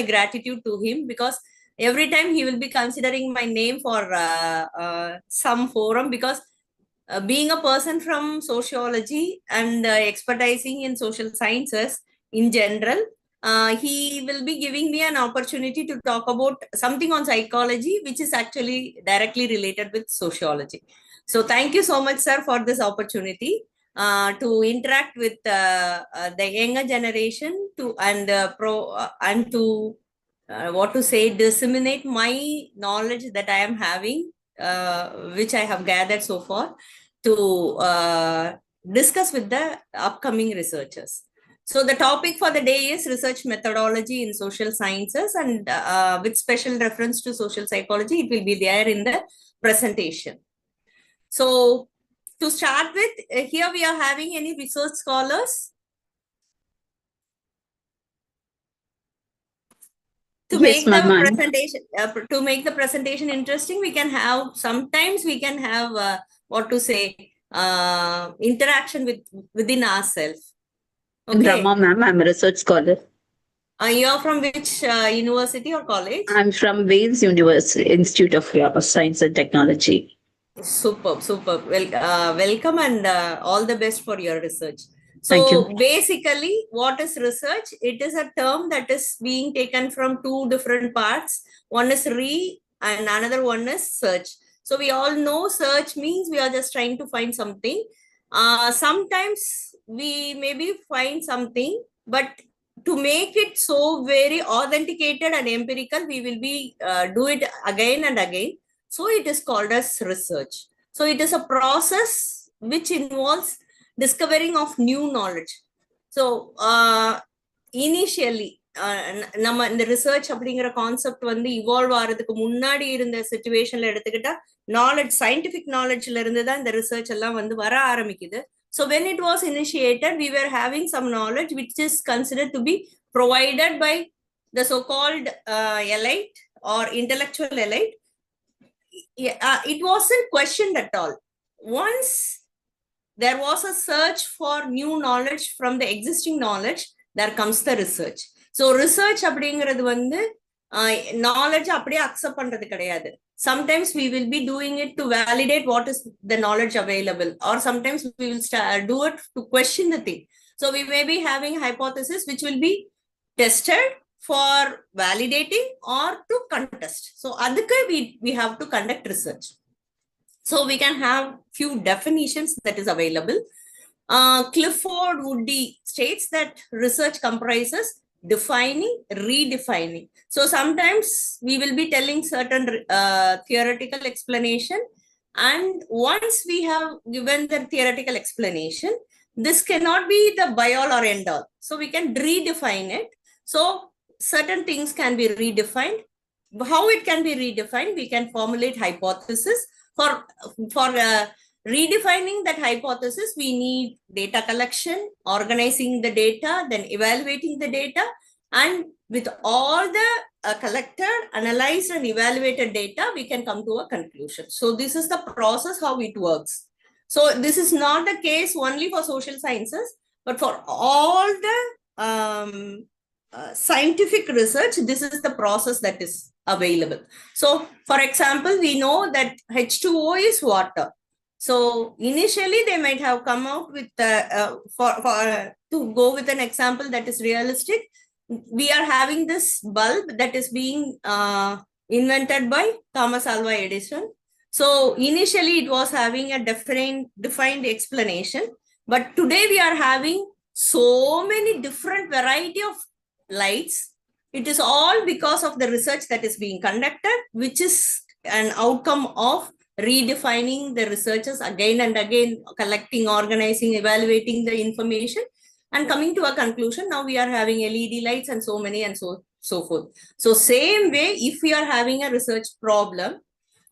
my gratitude to him, because every time he will be considering my name for some forum, because being a person from sociology and expertising in social sciences in general, he will be giving me an opportunity to talk about something on psychology, which is actually directly related with sociology. So thank you so much, sir, for this opportunity to interact with the younger generation and to what to say, disseminate my knowledge that I am having, which I have gathered so far, to discuss with the upcoming researchers. So the topic for the day is research methodology in social sciences, and with special reference to social psychology, it will be there in the presentation. So to start with, here we are having any research scholars? To Yes, make the presentation, to make the presentation interesting, we can have, sometimes we can have what to say, interaction within ourselves. Okay. Brahma ma'am, I'm a research scholar. You're from which university or college? I'm from Wales University Institute of Science and Technology. Superb, superb. Well, welcome and all the best for your research. Thank So you. basically, what is research? It is a term that is being taken from two different parts. One is and another one is search. So we all know search means we are just trying to find something. Sometimes we maybe find something, but to make it so very authenticated and empirical, we will be do it again and again. So it is called as research. So it is a process which involves discovering of new knowledge. So initially, நம்ம இந்த research அப்படிங்கிற concept வந்து evolve ஆகிறதுக்கு முன்னாடி இருந்த சிச்சுவேஷன்ல எடுத்துக்கிட்டா knowledge, scientific நாலேஜ்ல இருந்து தான் இந்த ரிசர்ச் எல்லாம் வந்து வர ஆரம்பிக்குது. So when it was initiated, we were having some knowledge which is considered to be provided by the so-called elite or intellectual elite. It wasn't questioned at all. Once there was a search for new knowledge from the existing knowledge, there comes the research. So research அப்படிங்கிறது வந்து knowledge அப்படியே accept பண்றது கிடையாது. Sometimes we will be doing it to validate what is the knowledge available, or sometimes we will do it to question the thing. So we may be having hypothesis which will be tested for validating or to contest. So adukku we have to conduct research. So we can have few definitions that is available. Clifford Woody states that research comprises defining, redefining. So sometimes we will be telling certain theoretical explanation, and once we have given the theoretical explanation, this cannot be the by all or end all. So we can redefine it. So certain things can be redefined. How it can be redefined? We can formulate hypothesis. For redefining that hypothesis, we need data collection, organizing the data, then evaluating the data, and with all the collected, analyzed, and evaluated data, we can come to a conclusion. So this is the process how it works. So this is not the case only for social sciences, but for all the scientific research, this is the process that is available. So for example, we know that H2O is water. So initially they might have come out with to go with an example that is realistic, we are having this bulb that is being invented by Thomas Alva Edison. So initially it was having a defined explanation, but today we are having so many different variety of lights. It is all because of the research that is being conducted, which is an outcome of redefining the researchers again and again, collecting, organizing, evaluating the information, and coming to a conclusion. Now we are having LED lights and so many and so forth. So same way, if we are having a research problem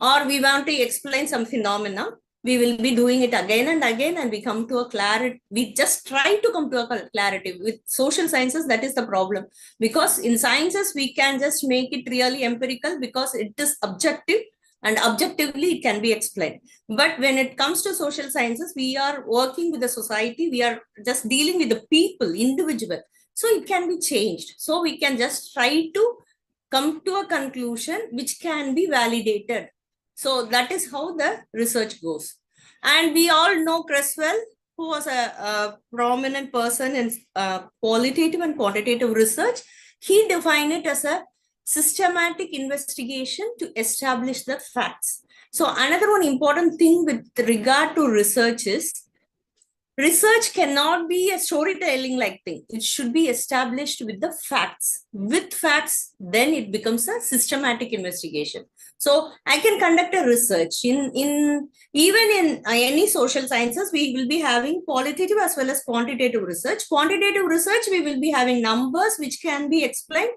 or we want to explain some phenomena, we will be doing it again and again, and we come to a clarity. We just try to come to a clarity. With social sciences, that is the problem, because in sciences we can just make it really empirical because it is objective, and objectively it can be explained. But when it comes to social sciences, we are working with the society, we are just dealing with the people, individual. So it can be changed. So we can just try to come to a conclusion which can be validated. So that is how the research goes. And we all know Creswell, who was a prominent person in qualitative and quantitative research. He defined it as a systematic investigation to establish the facts. So another one important thing with regard to research is research cannot be a storytelling like thing. It should be established with the facts. With facts, then it becomes a systematic investigation. So I can conduct a research in even in any social sciences, we will be having qualitative as well as quantitative research. Quantitative research, we will be having numbers which can be explained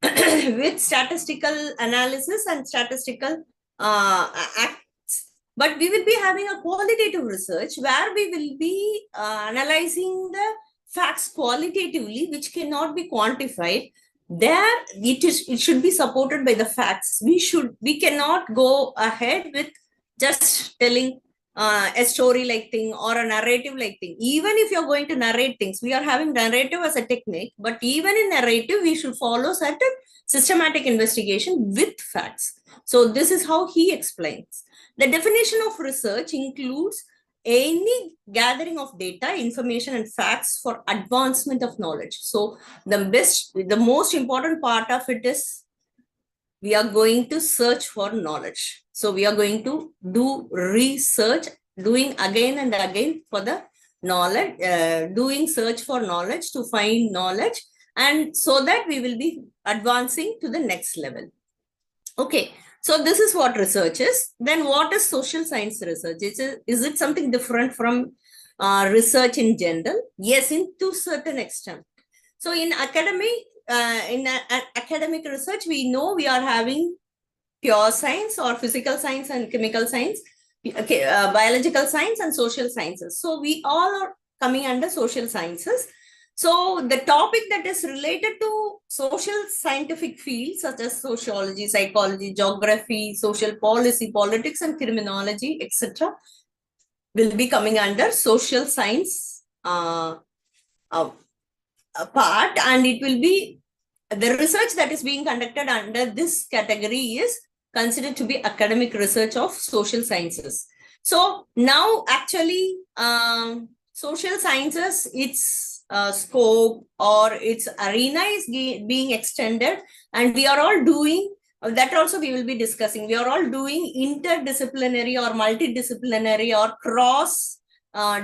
with statistical analysis and statistical acts. But we will be having a qualitative research where we will be analyzing the facts qualitatively, which cannot be quantified. There, it should be supported by the facts. We cannot go ahead with just telling a story like thing or a narrative like thing. Even if you're going to narrate things, we are having narrative as a technique, but even in narrative, we should follow certain systematic investigation with facts. So this is how he explains. The definition of research includes any gathering of data, information, and facts for advancement of knowledge. So the most important part of it is we are going to search for knowledge. So we are going to do research, doing again and again for the knowledge, doing search for knowledge to find knowledge, and so that we will be advancing to the next level. Okay, so this is what research is. Then what is social science research? Is it something different from research in general? Yes, to a certain extent. So in academic research, we know we are having pure science or physical science and chemical science, okay, biological science and social sciences. So we all are coming under social sciences. So the topic that is related to social scientific fields such as sociology, psychology, geography, social policy, politics, and criminology, etc., will be coming under social science part, and it will be the research that is being conducted under this category is considered to be academic research of social sciences. So now actually social sciences, its scope or its arena is being extended, and we are all doing that also we will be discussing. We are all doing interdisciplinary or multidisciplinary or cross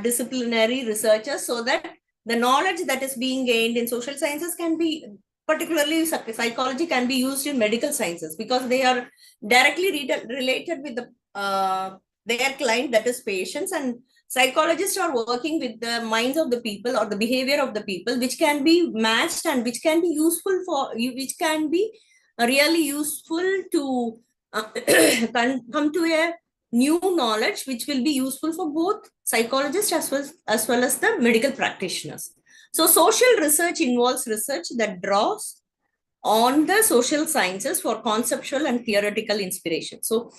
disciplinary researches, so that the knowledge that is being gained in social sciences can be, particularly psychology, can be used in medical sciences because they are directly related with their client, that is patients, and psychologists are working with the minds of the people or the behavior of the people, which can be matched and which can be useful for you, which can be really useful to come to a new knowledge, which will be useful for both psychologists as well as the medical practitioners. So social research involves research that draws on the social sciences for conceptual and theoretical inspiration. So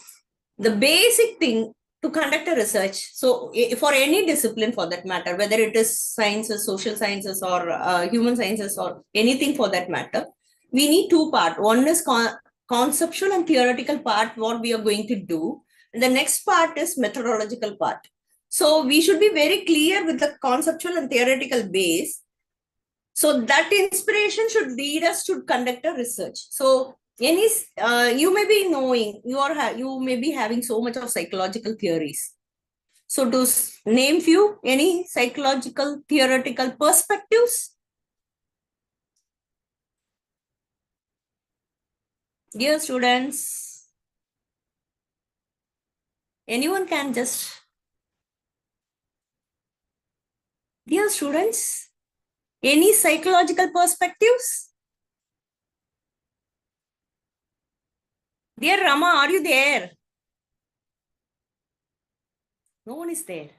the basic thing to conduct a research, so for any discipline for that matter, whether it is sciences, social sciences, or human sciences, or anything for that matter, we need two parts. One is conceptual and theoretical part, what we are going to do. And the next part is methodological part. So we should be very clear with the conceptual and theoretical base. So that inspiration should lead us to conduct a research. So you may be knowing, you may be having so much of psychological theories. So to name few, any psychological theoretical perspectives? Dear students, anyone can just... Dear students, any psychological perspectives? Dear Rama, are you there? No one is there.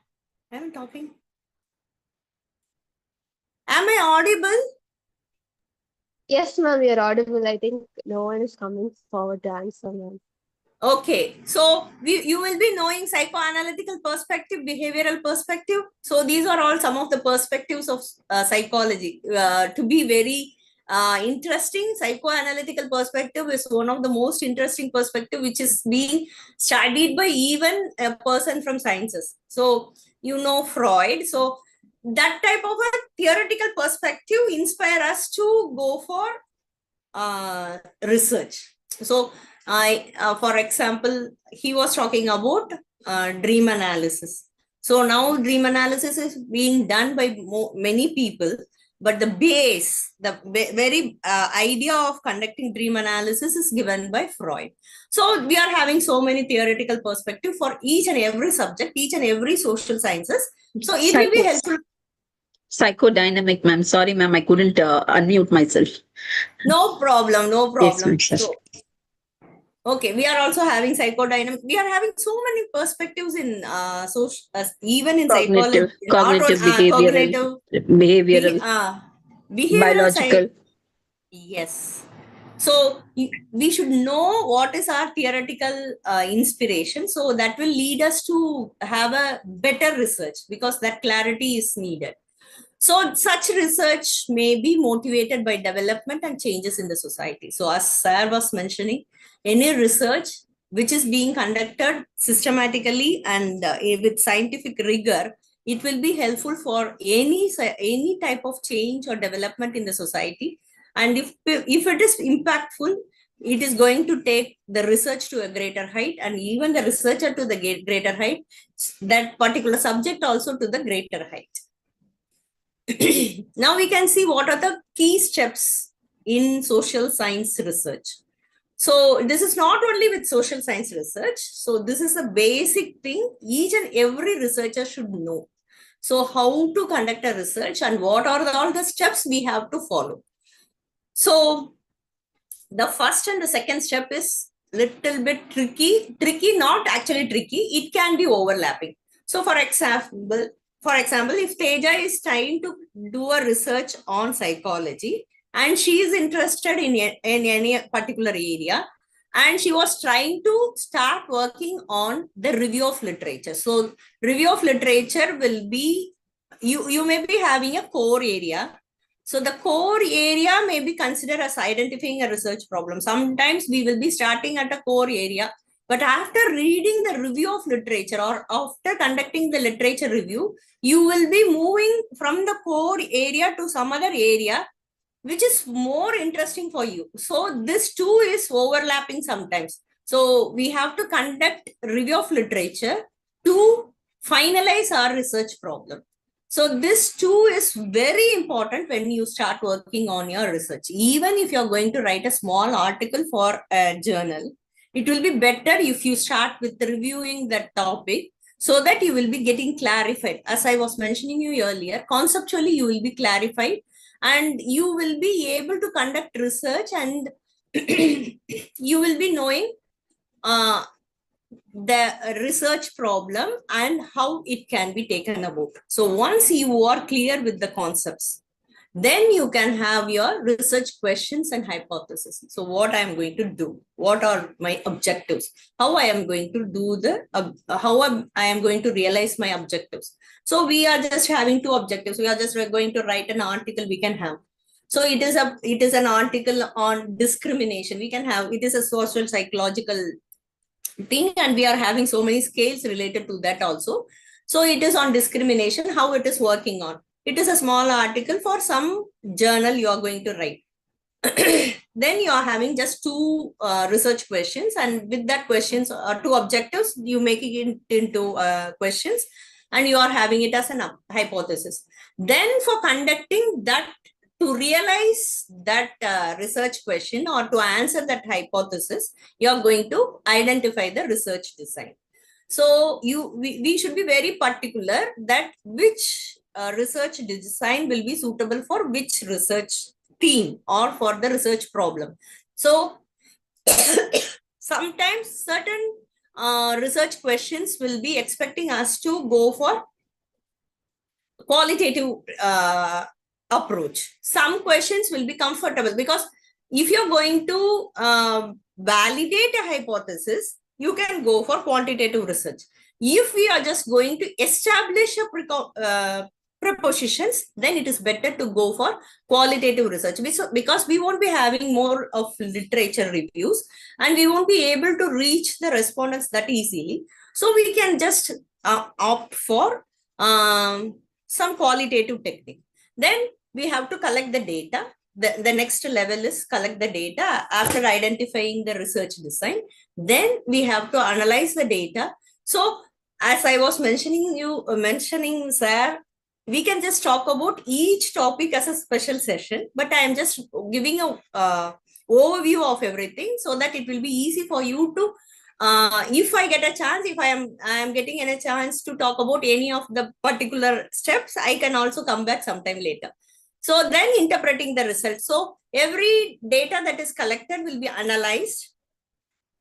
I am talking. Am I audible? Yes, ma'am, you're audible. I think no one is coming forward to answer, ma'am. Okay, so you will be knowing psychoanalytical perspective, behavioral perspective. So these are all some of the perspectives of psychology. To be very interesting, psychoanalytical perspective is one of the most interesting perspective, which is being studied by even a person from sciences. So you know Freud. So that type of a theoretical perspective inspire us to go for research. So for example, he was talking about dream analysis. So now dream analysis is being done by many people, but the base, the very idea of conducting dream analysis is given by Freud. So we are having so many theoretical perspective for each and every subject, each and every social sciences. So it will be helpful. Psychodynamic, ma'am. Sorry, ma'am, I couldn't unmute myself. No problem, no Yes, problem. ma'am. So, okay, we are also having psychodynamic. We are having so many perspectives in social, even in Cognitive, psychology, not cognitive, only behavioral, cognitive, behavioral, behavioral biological. science. Yes. So we should know what is our theoretical inspiration. So that will lead us to have a better research because that clarity is needed. So such research may be motivated by development and changes in the society. So as Sir was mentioning, any research which is being conducted systematically and with scientific rigor, it will be helpful for any type of change or development in the society. And if it is impactful, it is going to take the research to a greater height and even the researcher to the greater height, that particular subject also to the greater height. Now we can see what are the key steps in social science research. So this is not only with social science research. So this is a basic thing each and every researcher should know. So how to conduct a research and what are all the steps we have to follow. So the first and the second step is little bit tricky, not actually tricky. It can be overlapping. So for example, if Teja is trying to do a research on psychology and she is interested in any particular area and she was trying to start working on the review of literature. So review of literature will be, you may be having a core area. So the core area may be considered as identifying a research problem. Sometimes we will be starting at a core area, but after reading the review of literature or after conducting the literature review, you will be moving from the core area to some other area, which is more interesting for you. So this too is overlapping sometimes. So we have to conduct review of literature to finalize our research problem. So this too is very important when you start working on your research. Even if you're going to write a small article for a journal, it will be better if you start with reviewing that topic so that you will be getting clarified. As I was mentioning you earlier, conceptually you will be clarified and you will be able to conduct research and you will be knowing the research problem and how it can be taken about. So once you are clear with the concepts, then you can have your research questions and hypotheses. So what I am going to do, what are my objectives, how I am going to do how I am going to realize my objectives. So we are just having two objectives. We are just going to write an article we can have. So it is an article on discrimination. We can have, it is a social psychological thing and we are having so many scales related to that also. So it is on discrimination, how it is working on. It is a small article for some journal you are going to write. Then you are having just two research questions and with that questions two objectives, you make it into questions and you are having it as an hypothesis. Then for conducting that, to realize that research question or to answer that hypothesis, you are going to identify the research design. So we should be very particular that which research design will be suitable for which research theme or for the research problem. So sometimes certain research questions will be expecting us to go for qualitative approach. Some questions will be comfortable because if you're going to validate a hypothesis, you can go for quantitative research. If we are just going to establish a prepositions, then it is better to go for qualitative research, because we won't be having more of literature reviews and we won't be able to reach the respondents that easily. So we can just opt for some qualitative technique. Then we have to collect the data. The next level is collect the data after identifying the research design. Then we have to analyze the data. So as I was mentioning, sir, we can just talk about each topic as a special session, but I am just giving a overview of everything so that it will be easy for you to, if I get a chance, if I am getting a chance to talk about any of the particular steps, I can also come back sometime later. So then interpreting the results. So every data that is collected will be analyzed.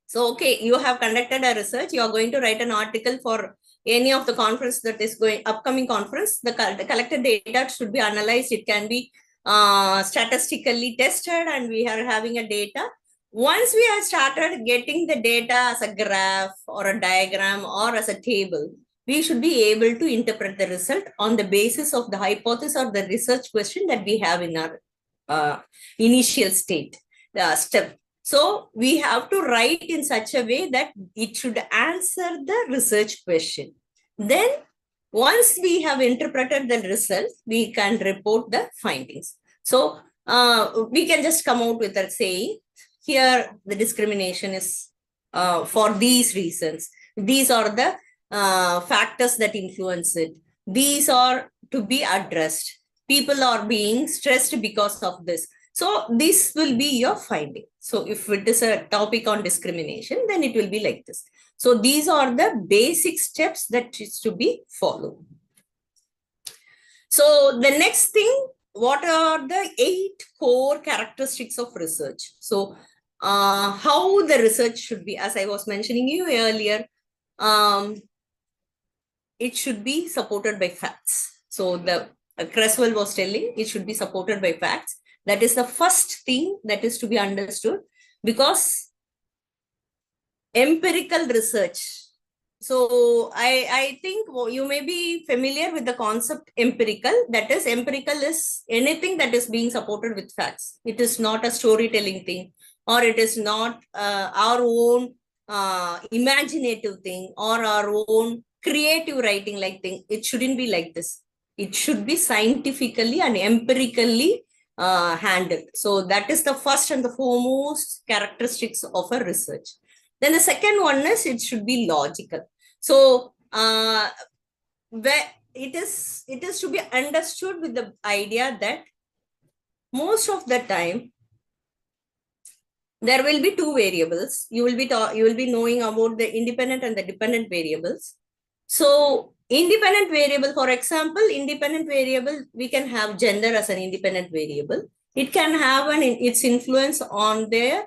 So, okay, you have conducted a research, you are going to write an article for any of the conference that is upcoming conference. The collected data should be analyzed. It can be statistically tested, and we are having a data. Once we have started getting the data as a graph or a diagram or as a table, we should be able to interpret the result on the basis of the hypothesis or the research question that we have in our initial state, step. So we have to write in such a way that it should answer the research question. Then once we have interpreted the result, we can report the findings. So we can just come out with a saying, here the discrimination is for these reasons. These are the factors that influence it. These are to be addressed. People are being stressed because of this. So this will be your finding. So if it is a topic on discrimination, then it will be like this. So these are the basic steps that is to be followed. So the next thing, what are the 8 core characteristics of research? So how the research should be, as I was mentioning you earlier, it should be supported by facts. So the Creswell was telling it should be supported by facts. That is the first thing that is to be understood, because empirical research. So I think you may be familiar with the concept empirical. That is, empirical is anything that is being supported with facts. It is not a storytelling thing, or it is not our own imaginative thing or our own creative writing like thing. It shouldn't be like this. It should be scientifically and empirically handled. So that is the first and the foremost characteristics of a research. Then the second one is it should be logical. So where it is to be understood with the idea that most of the time there will be 2 variables. You will be knowing about the independent and the dependent variables. So independent variable, for example, independent variable, we can have gender as an independent variable. It can have its influence on their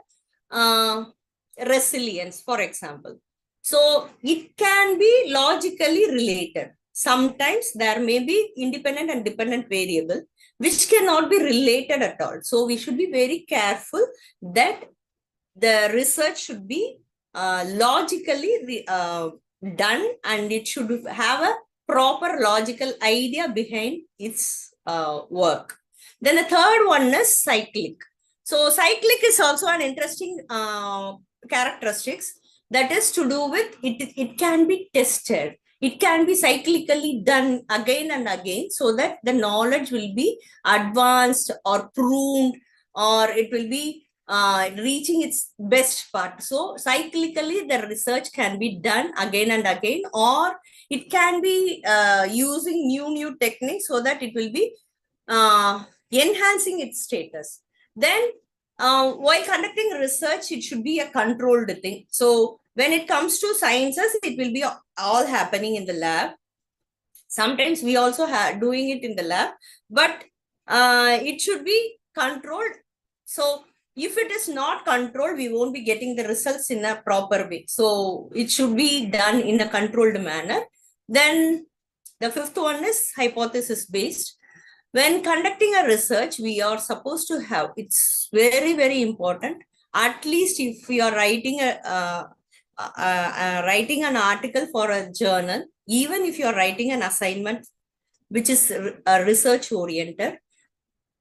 resilience, for example. So it can be logically related. Sometimes there may be independent and dependent variable which cannot be related at all. So we should be very careful that the research should be logically done, and it should have a proper logical idea behind its work. Then the third one is cyclic. So cyclic is also an interesting characteristics that is to do with it can be tested. It can be cyclically done again and again so that the knowledge will be advanced or pruned, or it will be reaching its best part. So cyclically the research can be done again and again, or it can be using new techniques so that it will be enhancing its status. Then while conducting research, it should be a controlled thing. So when it comes to sciences, it will be all happening in the lab. Sometimes we also doing it in the lab, but it should be controlled. So if it is not controlled, we won't be getting the results in a proper way. So it should be done in a controlled manner. Then the fifth one is hypothesis based. When conducting a research, we are supposed to have, it's very, very important. At least if we are writing writing an article for a journal, even if you're writing an assignment which is research oriented,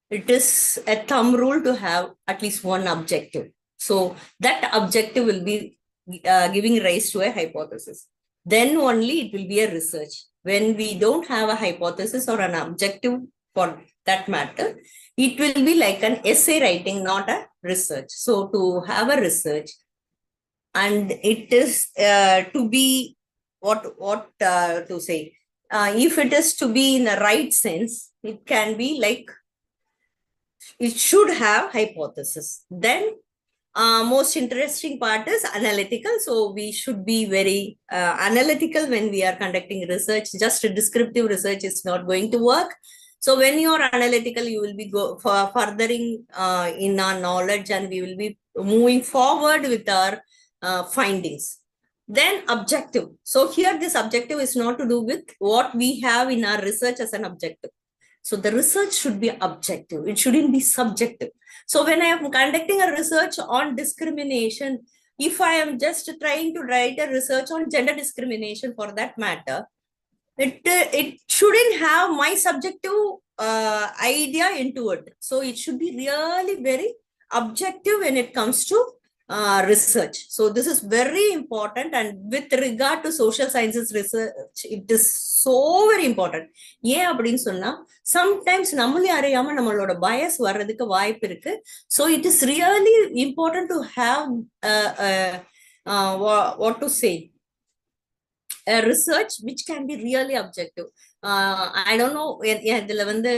it is a thumb rule to have at least one objective. So that objective will be giving rise to a hypothesis. Then only it will be a research. When we don't have a hypothesis or an objective for that matter, it will be like an essay writing, not a research. So to have a research, and it is to be what to say, if it is to be in the right sense, it can be like it should have hypothesis. Then most interesting part is analytical. So we should be very analytical when we are conducting research. Just a descriptive research is not going to work. So when you are analytical, you will be furthering in our knowledge, and we will be moving forward with our findings. Then objective. So here this objective is not to do with what we have in our research as an objective. So the research should be objective. It shouldn't be subjective. So when I am conducting a research on discrimination, if I am just trying to write a research on gender discrimination for that matter, it shouldn't have my subjective idea into it. So it should be really very objective when it comes to research. So this is very important, and with regard to social sciences research, it is so very important. ஏன் அப்படின்னு சொன்னா sometimes நம்மளே அறியாம நம்மளோட bias வர்றதுக்கு வாய்ப்பு இருக்கு. So it is really important to have what to say, a research which can be really objective. I don't know, இதுல வந்து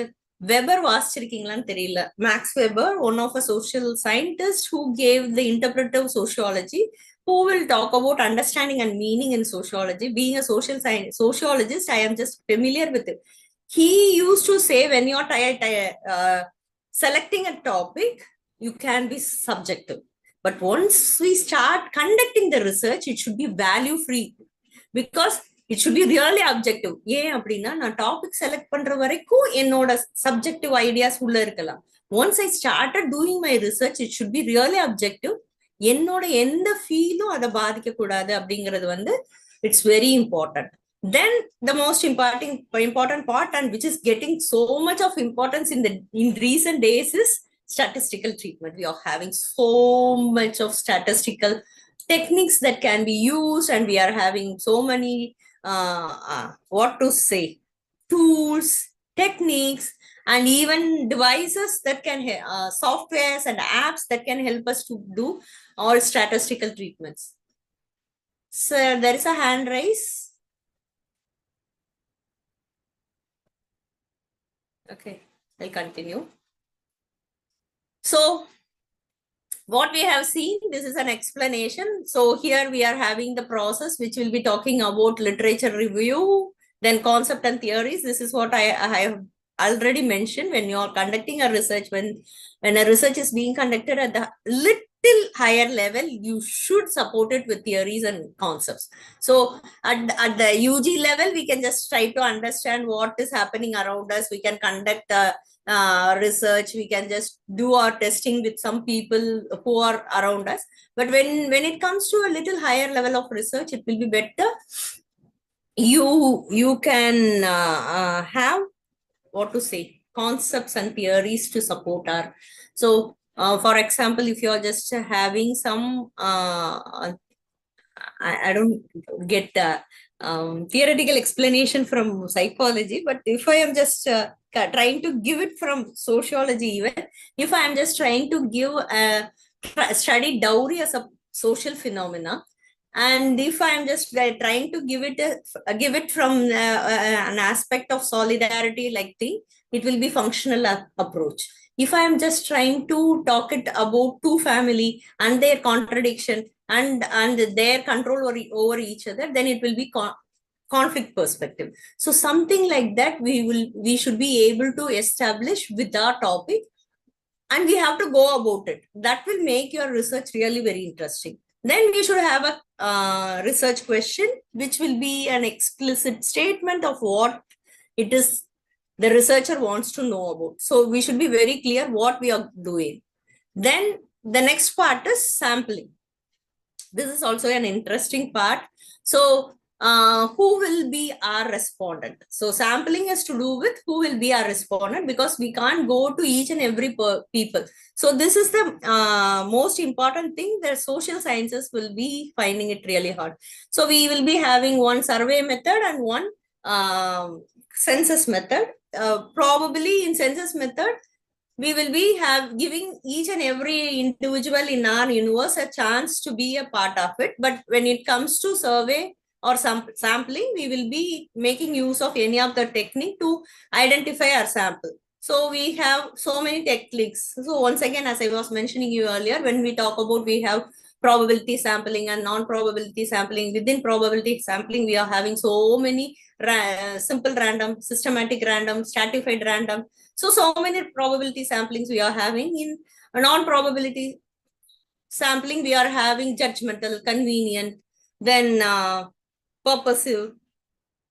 வெபர் வாசிச்சிருக்கீங்களான்னு தெரியல. Max Weber, one of a social scientist who gave the interpretive sociology, who will talk about understanding and meaning in sociology. Being a sociologist, I am just familiar with it. He used to say, when you're selecting a topic, you can be subjective. But once we start conducting the research, it should be value free, because it should be really objective. ஏன் அப்படின்னா நான் topic select பண்ற வரைக்கும் என்னோட subjective ideas உள்ள இருக்கலாம். Once I started doing my research, it should be really objective. என்னோட எந்த ஃபீலும் அதை பாதிக்க கூடாது அப்படிங்கிறது வந்து it's very important. Then the most important part, and which is getting so much of importance in recent days, is statistical treatment. We are having so much of statistical techniques that can be used, and we are having so many what to say, tools, techniques, and even devices that can softwares and apps that can help us to do all statistical treatments. So there is a hand raise. Okay, I'll continue. So what we have seen, this is an explanation. So here we are having the process which will be talking about literature review, then concept and theories. This is what I have already mentioned. When you are conducting a research, when a research is being conducted at the little higher level, you should support it with theories and concepts. So at the UG level, we can just try to understand what is happening around us. We can conduct research, we can just do our testing with some people who are around us. But when it comes to a little higher level of research, it will be better. You can have, what to say, concepts and theories to support our. So for example, if you are just having some I don't get the theoretical explanation from psychology, but if I am just trying to give it from sociology, even if I am just trying to give study dowry as a social phenomena, and if I am just trying to give it from an aspect of solidarity like thing, it will be functional approach. If I am just trying to talk it about two family and their contradiction and their control over each other, then it will be conflict perspective. So something like that we should be able to establish with our topic, and we have to go about it. That will make your research really very interesting. Then we should have a research question, which will be an explicit statement of what it is the researcher wants to know about. So we should be very clear what we are doing. Then the next part is sampling. This is also an interesting part. So who will be our respondent? So sampling has to do with who will be our respondent, because we can't go to each and every people. So this is the most important thing that social sciences will be finding it really hard. So we will be having one survey method and one census method. Probably in census method, we will be giving each and every individual in our universe a chance to be a part of it. But when it comes to survey or some sampling, we will be making use of any of the technique to identify our sample. So we have so many techniques. So once again, as I was mentioning you earlier, when we talk about, we have probability sampling and non-probability sampling. Within probability sampling, we are having so many simple random, systematic random, stratified random. So many probability samplings we are having. In a non-probability sampling, we are having judgmental, convenient, then purposive,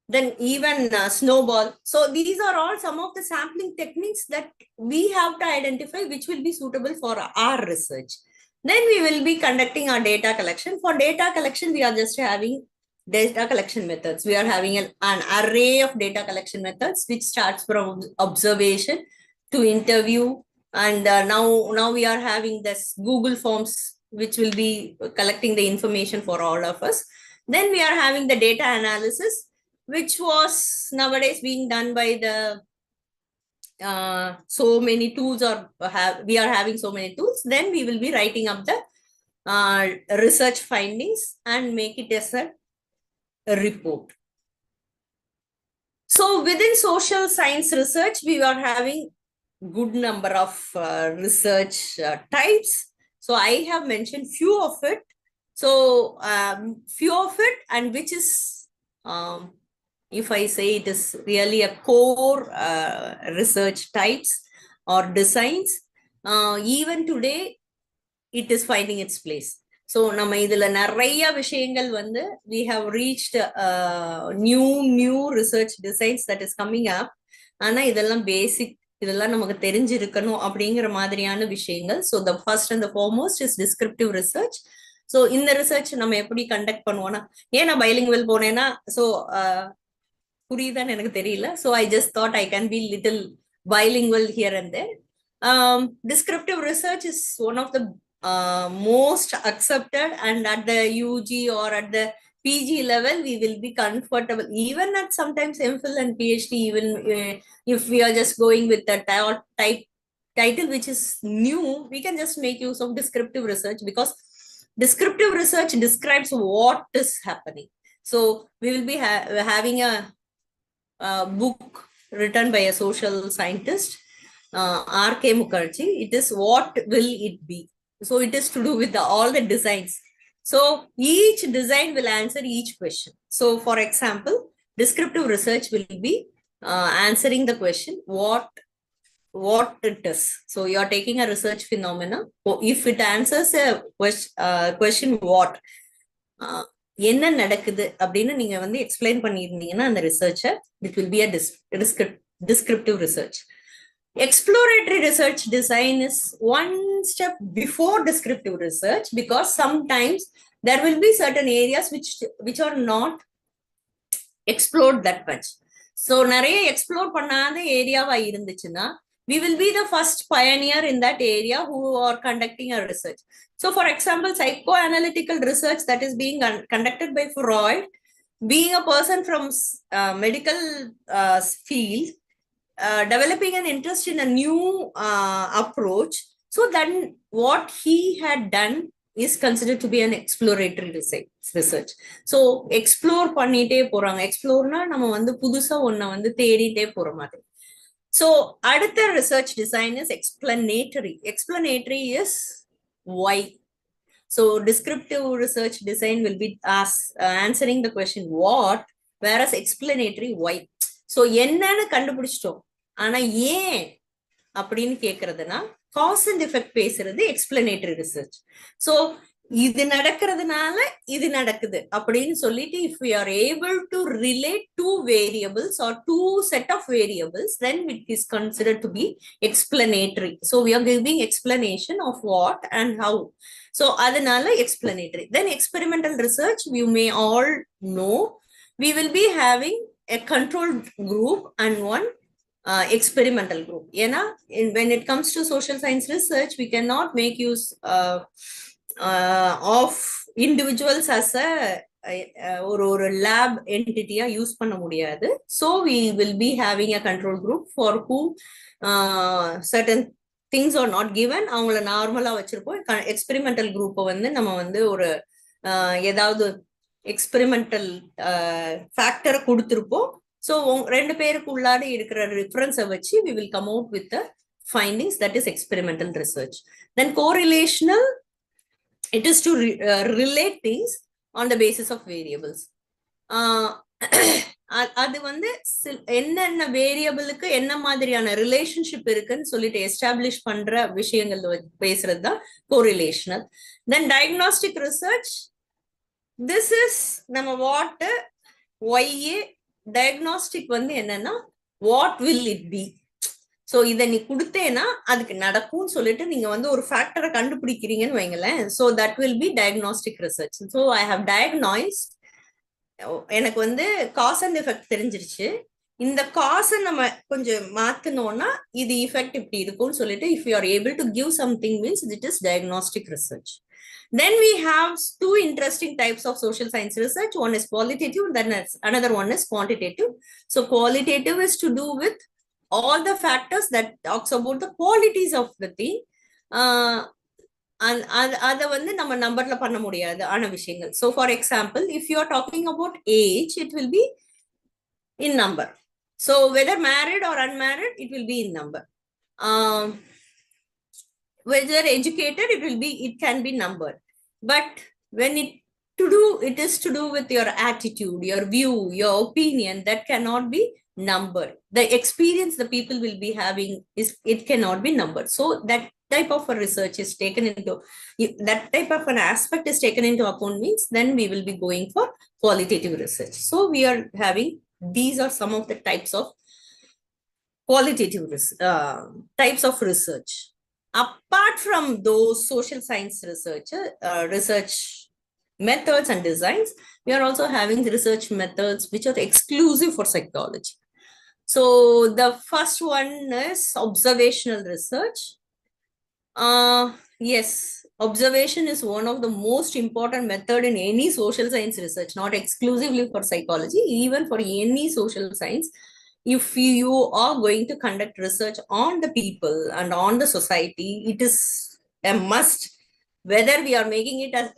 then even snowball. So these are all some of the sampling techniques that we have to identify which will be suitable for our research. Then we will be conducting our data collection. For data collection, we are just having data collection methods. We are having an array of data collection methods, which starts from observation to interview. And now we are having this Google Forms, which will be collecting the information for all of us. Then we are having the data analysis, which was nowadays being done by the so many tools, or we are having so many tools. Then we will be writing up the research findings and make it as a report. So within social science research, we are having good number of research types. So I have mentioned few of it. So few of it, and which is if I say it is really a core research types or designs, even today it is finding its place. So நம்ம இதுல நிறைய விஷயங்கள் வந்து we have reached new research designs that is coming up. ஆனா இதெல்லாம் பேசிக், இதெல்லாம் நமக்கு தெரிஞ்சிருக்கணும் அப்படிங்கிற மாதிரியான விஷயங்கள். So the first and the foremost is descriptive research. So இந்த ரிசர்ச் நம்ம எப்படி கண்டக்ட் பண்ணுவோம்னா, ஏன் நான் பைலிங்குவல் போனேன்னா, ஸோ புரியுதான்னு எனக்கு தெரியல. So I just thought I can be little bilingual here and there. Descriptive research is one of the most accepted, and at the UG or at the PG level, we will be comfortable. Even at sometimes MPhil and PhD, even if we are just going with the title which is new, we can just make use of descriptive research, because descriptive research describes what is happening. So we will be having a book written by a social scientist, R.K. Mukherjee. It is What Will It Be? So it is to do with all the designs. So each design will answer each question. So for example, descriptive research will be answering the question what it is. So you are taking a research phenomena. If it answers a question what, என்ன நடக்குது அப்படின்னு நீங்க வந்து explain பண்ணியிருந்தீங்கன்னா அந்த ரிசர்ச்சை, it will be a descriptive research. Exploratory research design is one step before descriptive research, because sometimes there will be certain areas which are not explored that much. So நிறைய explore பண்ணாத ஏரியாவா இருந்துச்சுன்னா, we will be the first pioneer in that area who are conducting a research. So for example, psychoanalytical research that is being conducted by Freud, being a person from medical field, developing an interest in a new approach. So then what he had done is considered to be an exploratory research. So explore பண்ணிட்டே போறாங்க. எக்ஸ்ப்ளோர்னா நம்ம வந்து புதுசா ஒன்ன வந்து தேடிட்டே போற மாதிரி. So அடுத்த research design is explanatory. Explanatory is why. So descriptive research design will be answering the question what, whereas explanatory why. So என்னன்னு கண்டுபிடிச்சிட்டோம், ஆனா ஏன் அப்படின்னு கேக்குறதுனா, cause and effect பேசுறது explanatory research. So இது நடக்கிறதுனால இது நடக்குது அப்படின்னு சொல்லிட்டு if we are able to relate two variables or two set of variables, then it is considered to be explanatory. So we are giving explanation of what and how. So அதனால explanatory. Then experimental research, you may all know, we will be having a controlled group and one experimental group. When it comes to social science research, we cannot make use of individuals as a ஒரு lab entity use பண்ண முடியாது. So we will be having a control group for who certain things are not given. அவங்கள நார்மலா வச்சிருப்போம். Experimental குரூப்பை வந்து நம்ம வந்து ஒரு ஏதாவது எக்ஸ்பெரிமெண்டல் ஃபேக்டரை கொடுத்துருப்போம். ஸோ ரெண்டு பேருக்கு உள்ளாடி இருக்கிற ரிஃபரன்ஸை வச்சு we will come out with the findings. That is experimental research. Then correlational, it is to relate things on the basis of variables. அது வந்து என்னென்ன வேரியபிளுக்கு என்ன மாதிரியான ரிலேஷன்ஷிப் இருக்குன்னு சொல்லிட்டு எஸ்டாப்ளிஷ் பண்ற விஷயங்கள் பேசுறது தான் கோரிலேஷனல். தென் டயக்னாஸ்டிக் ரிசர்ச், திஸ் இஸ் நம்ம வாட் ஒய்ஏ. டயக்னாஸ்டிக் வந்து என்னன்னா what will it be. So இதை நீ கொடுத்தேன்னா அதுக்கு நடக்கும்னு சொல்லிட்டு நீங்க வந்து ஒரு ஃபேக்டரை கண்டுபிடிக்கிறீங்கன்னு வைங்களேன். So that will be diagnostic research. So I have diagnose, எனக்கு வந்து காஸ் அண்ட் எஃபெக்ட் தெரிஞ்சிருச்சு, இந்த காசை நம்ம கொஞ்சம் மாத்தினோம்னா இது எஃபெக்ட் இப்படி இருக்கும்னு சொல்லிட்டு if you are able to give something means it is diagnostic research. Then we have two interesting types of social science research. One is qualitative, then another one is quantitative. So qualitative is to do with all the factors that talks about the qualities of the thing. அதை வந்து நம்ம நம்பர்ல பண்ண முடியாது ஆன விஷயங்கள். So for example, if you are talking about age, it will be in number. So whether married or unmarried, it will be in number. Whether educated, it can be numbered. But when it is to do with your attitude, your view, your opinion, that cannot be numbered. The experience the people will be having it cannot be numbered. So that type of a research is taken into, that type of an aspect is taken into account means then we will be going for qualitative research. So we are having, these are some of the types of qualitative types of research. Apart from those social science research methods and designs, we are also having the research methods which are exclusive for psychology. So the first one is observational research. Yes, observation is one of the most important method in any social science research, not exclusively for psychology, even for any social science. If you are going to conduct research on the people and on the society, it is a must. Whether we are making it as,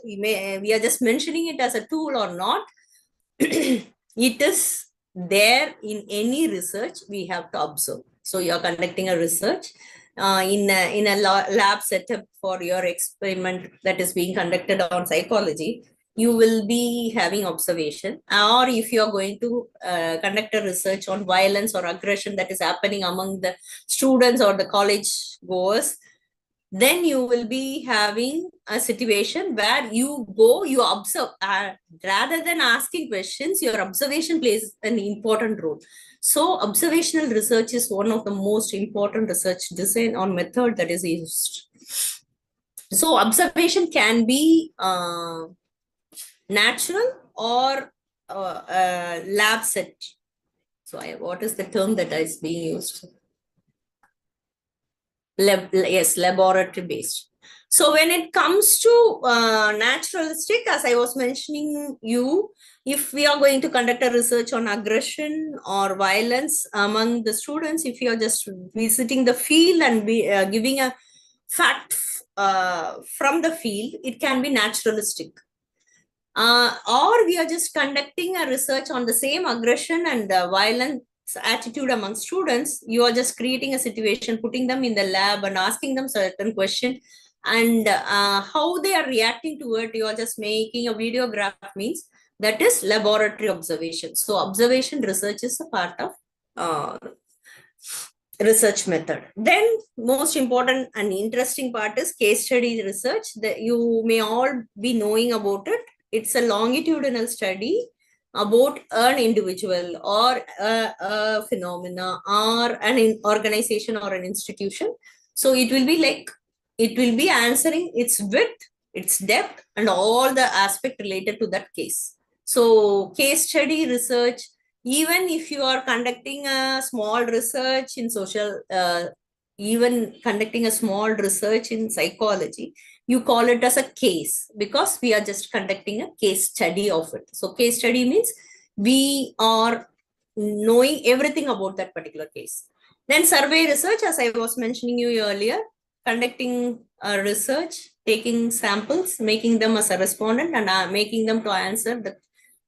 we are just mentioning it as a tool or not, it is there in any research we have to observe. So you are conducting a research in a lab setup for your experiment that is being conducted on psychology. You will be having observation. Or if you are going to conduct a research on violence or aggression that is happening among the students or the college goers, then you will be having a situation where you go, you observe. Rather than asking questions, your observation plays an important role. So observational research is one of the most important research design or method that is used. So observation can be natural or lab set. So what is the term that is being used? Yes, laboratory based. So when it comes to naturalistic, as I was mentioning you, if we are going to conduct a research on aggression or violence among the students, if you are just visiting the field and giving a fact from the field, it can be naturalistic. Or we are just conducting a research on the same aggression and violence attitude among students. You are just creating a situation, putting them in the lab and asking them certain question, and how they are reacting to it. You are just making a videograph means that is laboratory observation. So observation research is a part of research method. Then most important and interesting part is case study research that you may all be knowing about it. It's a longitudinal study about an individual or a phenomena or an organization or an institution. So it will be like, it will be answering its width, its depth, and all the aspect related to that case. So case study research, even if you are conducting a small research in social, even conducting a small research in psychology, you call it as a case because we are just conducting a case study of it. So case study means we are knowing everything about that particular case. Then survey research, as I was mentioning you earlier, conducting a research, taking samples, making them as a respondent and making them to answer the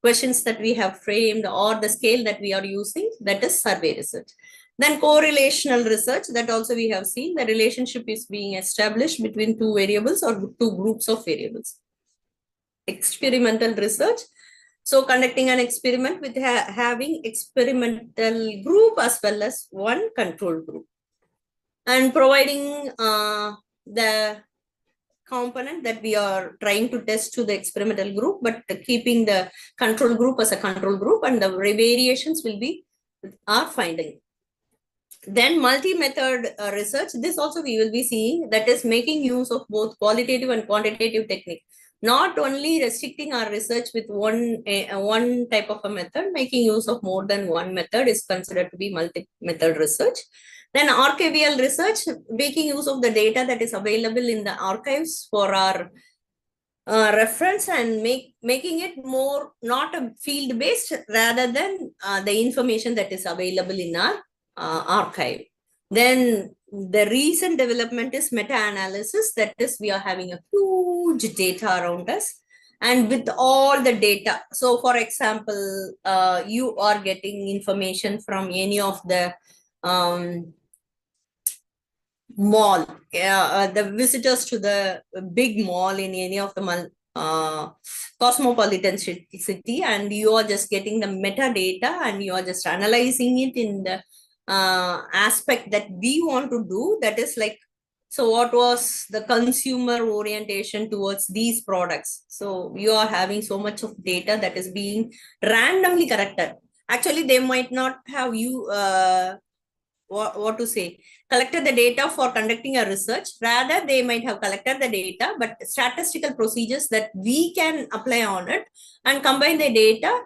questions that we have framed or the scale that we are using, that is survey research. Then correlational research, that also we have seen the relationship is being established between two variables or two groups of variables. Experimental research, so conducting an experiment with having experimental group as well as one control group, and providing the component that we are trying to test to the experimental group, but keeping the control group as a control group, and the variations will be our finding. Then multi-method research, this also we will be seeing, that is making use of both qualitative and quantitative technique. Not only restricting our research with one type of a method, making use of more than one method is considered to be multi-method research. Then archival research, making use of the data that is available in the archives for our reference and making it more not a field-based rather than the information that is available in our archive. Then the recent development is meta-analysis, that is we are having a huge data around us. And with all the data, so for example, you are getting information from any of the mall, the visitors to the big mall in any of the cosmopolitan city, and you are just getting the metadata and you are just analyzing it in the aspect that we want to do, that is like, so what was the consumer orientation towards these products? So you are having so much of data that is being randomly collected. Actually, they might not have you what to say, collected the data for conducting a research. Rather, they might have collected the data, but statistical procedures that we can apply on it and combine the data,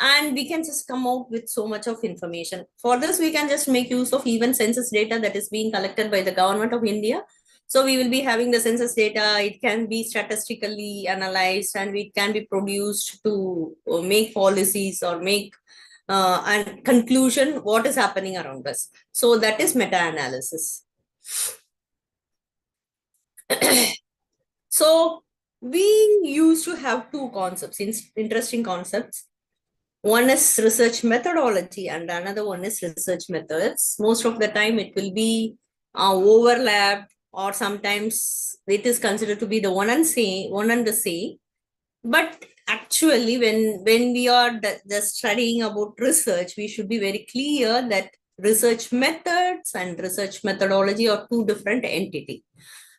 and we can just come out with so much of information. For this, we can just make use of even census data that is being collected by the government of India. So we will be having the census data, it can be statistically analyzed and it can be produced to make policies or make and conclusion what is happening around us. So that is meta-analysis. So we used to have two concepts, interesting concepts. One is research methodology and another one is research methods. Most of the time it will be overlapped, or sometimes it is considered to be the one and the same. But actually, when we are just studying about research, we should be very clear that research methods and research methodology are two different entities.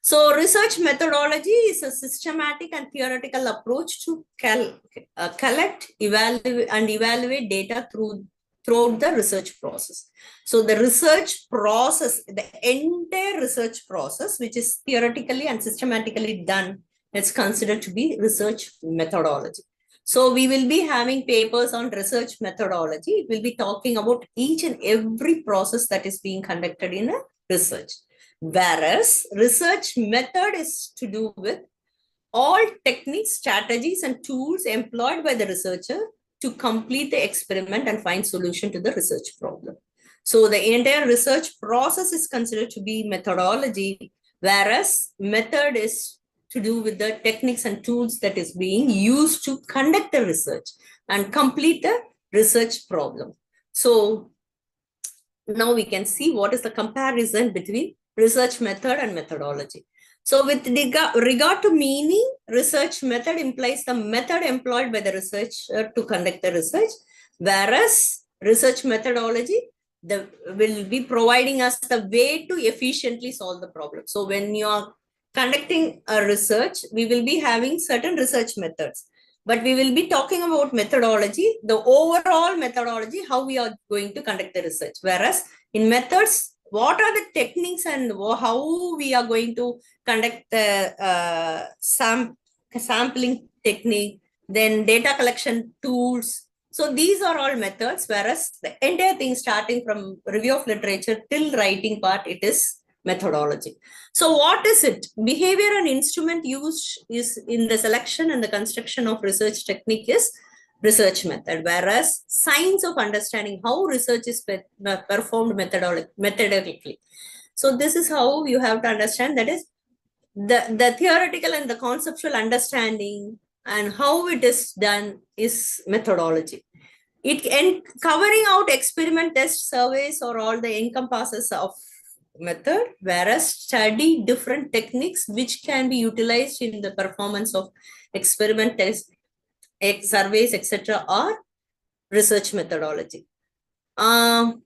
So research methodology is a systematic and theoretical approach to collect, evaluate data throughout the research process. So the research process, the entire research process, which is theoretically and systematically done, it's considered to be research methodology. So we will be having papers on research methodology. It will be talking about each and every process that is being conducted in a research. Whereas research method is to do with all techniques, strategies, and tools employed by the researcher to complete the experiment and find solution to the research problem. So the entire research process is considered to be methodology, whereas method is to do with the techniques and tools that is being used to conduct the research and complete the research problem. So now we can see what is the comparison between research method and methodology. So with regard to meaning, research method implies the method employed by the researcher to conduct the research, whereas research methodology will be providing us the way to efficiently solve the problem. So when you are conducting a research, we will be having certain research methods, but we will be talking about methodology, the overall methodology, how we are going to conduct the research. Whereas in methods, what are the techniques and how we are going to conduct the sampling technique, then data collection tools. So these are all methods, whereas the entire thing starting from review of literature till writing part, it is methodology. So what is it? Behavior and instrument use is in the selection and the construction of research technique is research method, whereas science of understanding how research is performed methodologically. So this is how you have to understand, that is the theoretical and the conceptual understanding and how it is done is methodology. It covering out experiment, test, surveys, or all the encompasses of method, whereas study different techniques which can be utilized in the performance of experiment, test, surveys, etc. or research methodology.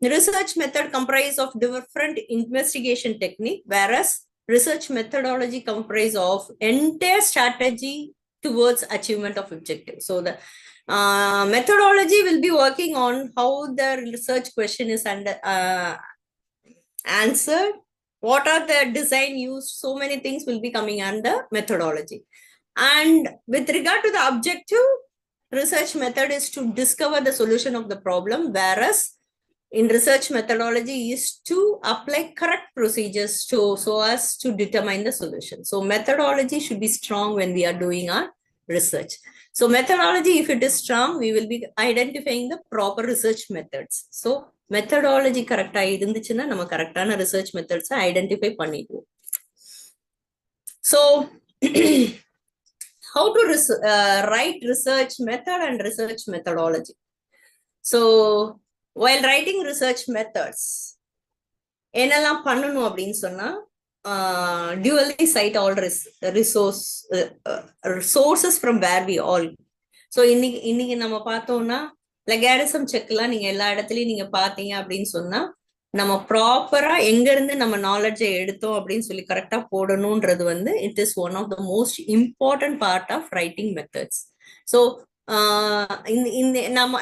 Research method comprise of different investigation technique, whereas research methodology comprise of entire strategy towards achievement of objective. So the methodology will be working on how the research question is answered, what are the design used, so many things will be coming under methodology. And with regard to the objective, research method is to discover the solution of the problem, whereas in research methodology is to apply correct procedures so as to determine the solution. So methodology should be strong when we are doing our research. So methodology, if it is strong, we will be identifying the proper research methods. So methodology correct irundichina nama correctana research methods identify பண்ணிடுவோம். So how to write research method and research methodology. So while writing research methods, என்னெல்லாம் பண்ணணும் அப்படின்னு சொன்னா, dually cite all sources from where we all. So இன்னைக்கு நம்ம பார்த்தோம்னா லெகாரிசம் செக்லாம் நீங்க எல்லா இடத்துலயும் நீங்க பாத்தீங்க அப்படின்னு சொன்னா, நம்ம ப்ராப்பரா எங்க இருந்து நம்ம நாலேஜை எடுத்தோம் அப்படின்னு சொல்லி கரெக்டா போடணும்ன்றது வந்து it is one of the most important part of writing methods. So இந்த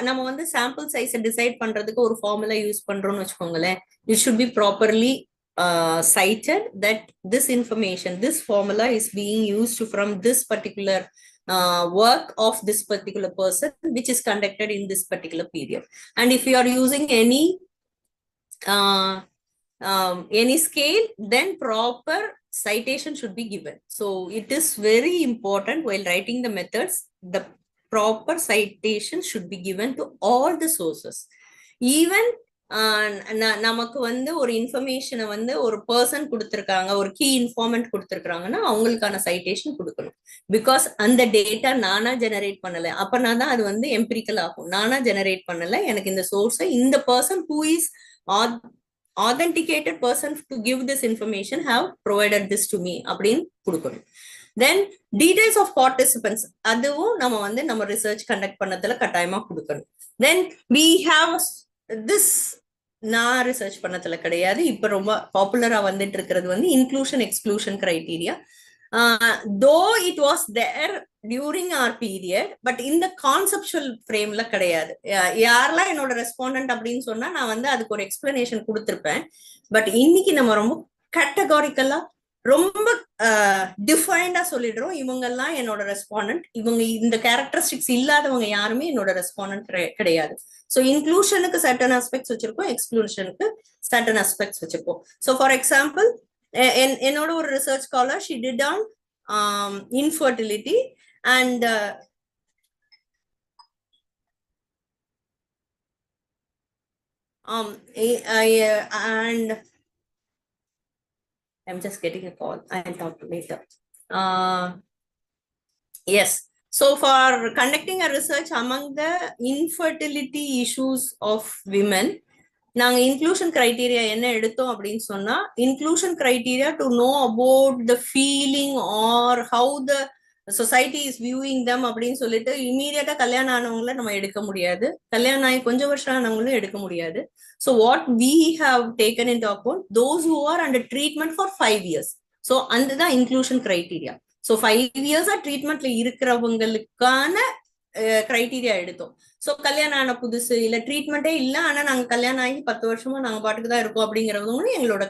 நம்ம வந்து சாம்பிள் சைஸை டிசைட் பண்றதுக்கு ஒரு ஃபார்முலா யூஸ் பண்றோம்னு வச்சுக்கோங்களேன். It should be properly cited that this information, this formula is being used from this particular work of this particular person which is conducted in this particular period. And if you are using any scale, then proper citation should be given. So it is very important while writing the methods, the proper citation should be given to all the sources. Even நமக்கு வந்து ஒரு இன்ஃபர்மேஷனை வந்து ஒரு person கொடுத்துருக்காங்க, ஒரு key informant கொடுத்துருக்காங்கன்னா அவங்களுக்கான சைட்டேஷன் கொடுக்கணும். பிகாஸ் அந்த டேட்டா நானா ஜெனரேட் பண்ணல, அப்பனா தான் அது வந்து எம்பிரிக்கல் ஆகும். நானா ஜெனரேட் பண்ணல, எனக்கு இந்த சோர்ஸை இந்த person who is authenticated person to give this information have provided this to me அப்படின்னு கொடுக்கணும். Then details of participants, அதுவும் நம்ம வந்து நம்ம ரிசர்ச் கண்டக்ட் பண்ணதுல கட்டாயமா கொடுக்கணும். Then we have this, நான் ரிசர்ச் பண்ணதுல கிடையாது, இப்ப ரொம்ப பாப்புலரா வந்துட்டு இருக்கிறது வந்து inclusion exclusion criteria. though it was there during our period, but இந்த கான்செப்சுவல் ஃப்ரேம்ல கிடையாது. யாரெல்லாம் என்னோட ரெஸ்பாண்டன்ட் அப்படின்னு சொன்னா நான் வந்து அதுக்கு ஒரு எக்ஸ்பிளனேஷன் கொடுத்திருப்பேன். பட் இன்னைக்கு நம்ம ரொம்ப கேட்டகாரிக்கலா ரொம்ப டிஃபைன்டா சொல்லிடுறோம், இவங்கெல்லாம் என்னோட ரெஸ்பாண்டன்ட், இவங்க இந்த கேரக்டரிஸ்டிக்ஸ் இல்லாதவங்க யாருமே என்னோட ரெஸ்பாண்டன்ட் கிடையாது. ஸோ இன்க்ளூஷனுக்கு சர்டன் ஆஸ்பெக்ட்ஸ் வச்சிருக்கோம், எக்ஸ்க்ளூஷனுக்கு சர்டன் ஆஸ்பெக்ட்ஸ் வச்சிருக்கோம். ஸோ ஃபார் எக்ஸாம்பிள், என்னோட ஒரு research scholar she did on infertility and and I'm just getting a call, I'll talk to later. Yes, so for conducting a research among the infertility issues of women, நாங்க inclusion criteria என்ன எடுத்தோம் அப்படின்னு சொன்னா, inclusion criteria to know about the feeling or how the society is viewing them அப்படின்னு சொல்லிட்டு இமீடியட்டா கல்யாணம் ஆனவங்கள நம்ம எடுக்க முடியாது, கல்யாணம் ஆகி கொஞ்சம் வருஷம் ஆனவங்களும் எடுக்க முடியாது. So what we have taken into account those who are under treatment for 5 years. So அதுதான் இன்க்ளூஷன் கிரைட்டீரியா. ஸோ 5 years ட்ரீட்மெண்ட்ல இருக்கிறவங்களுக்கான கிரைட்டீரியா எடுத்தோம். ஸோ கல்யாணம் ஆன புதுசு இல்ல ட்ரீட்மெண்ட்டே இல்லை ஆனா நாங்க கல்யாணம் ஆகி 10 வருஷமா நாங்க பாட்டுக்கு தான் இருக்கோம் அப்படிங்கிறவங்களும் எங்களோட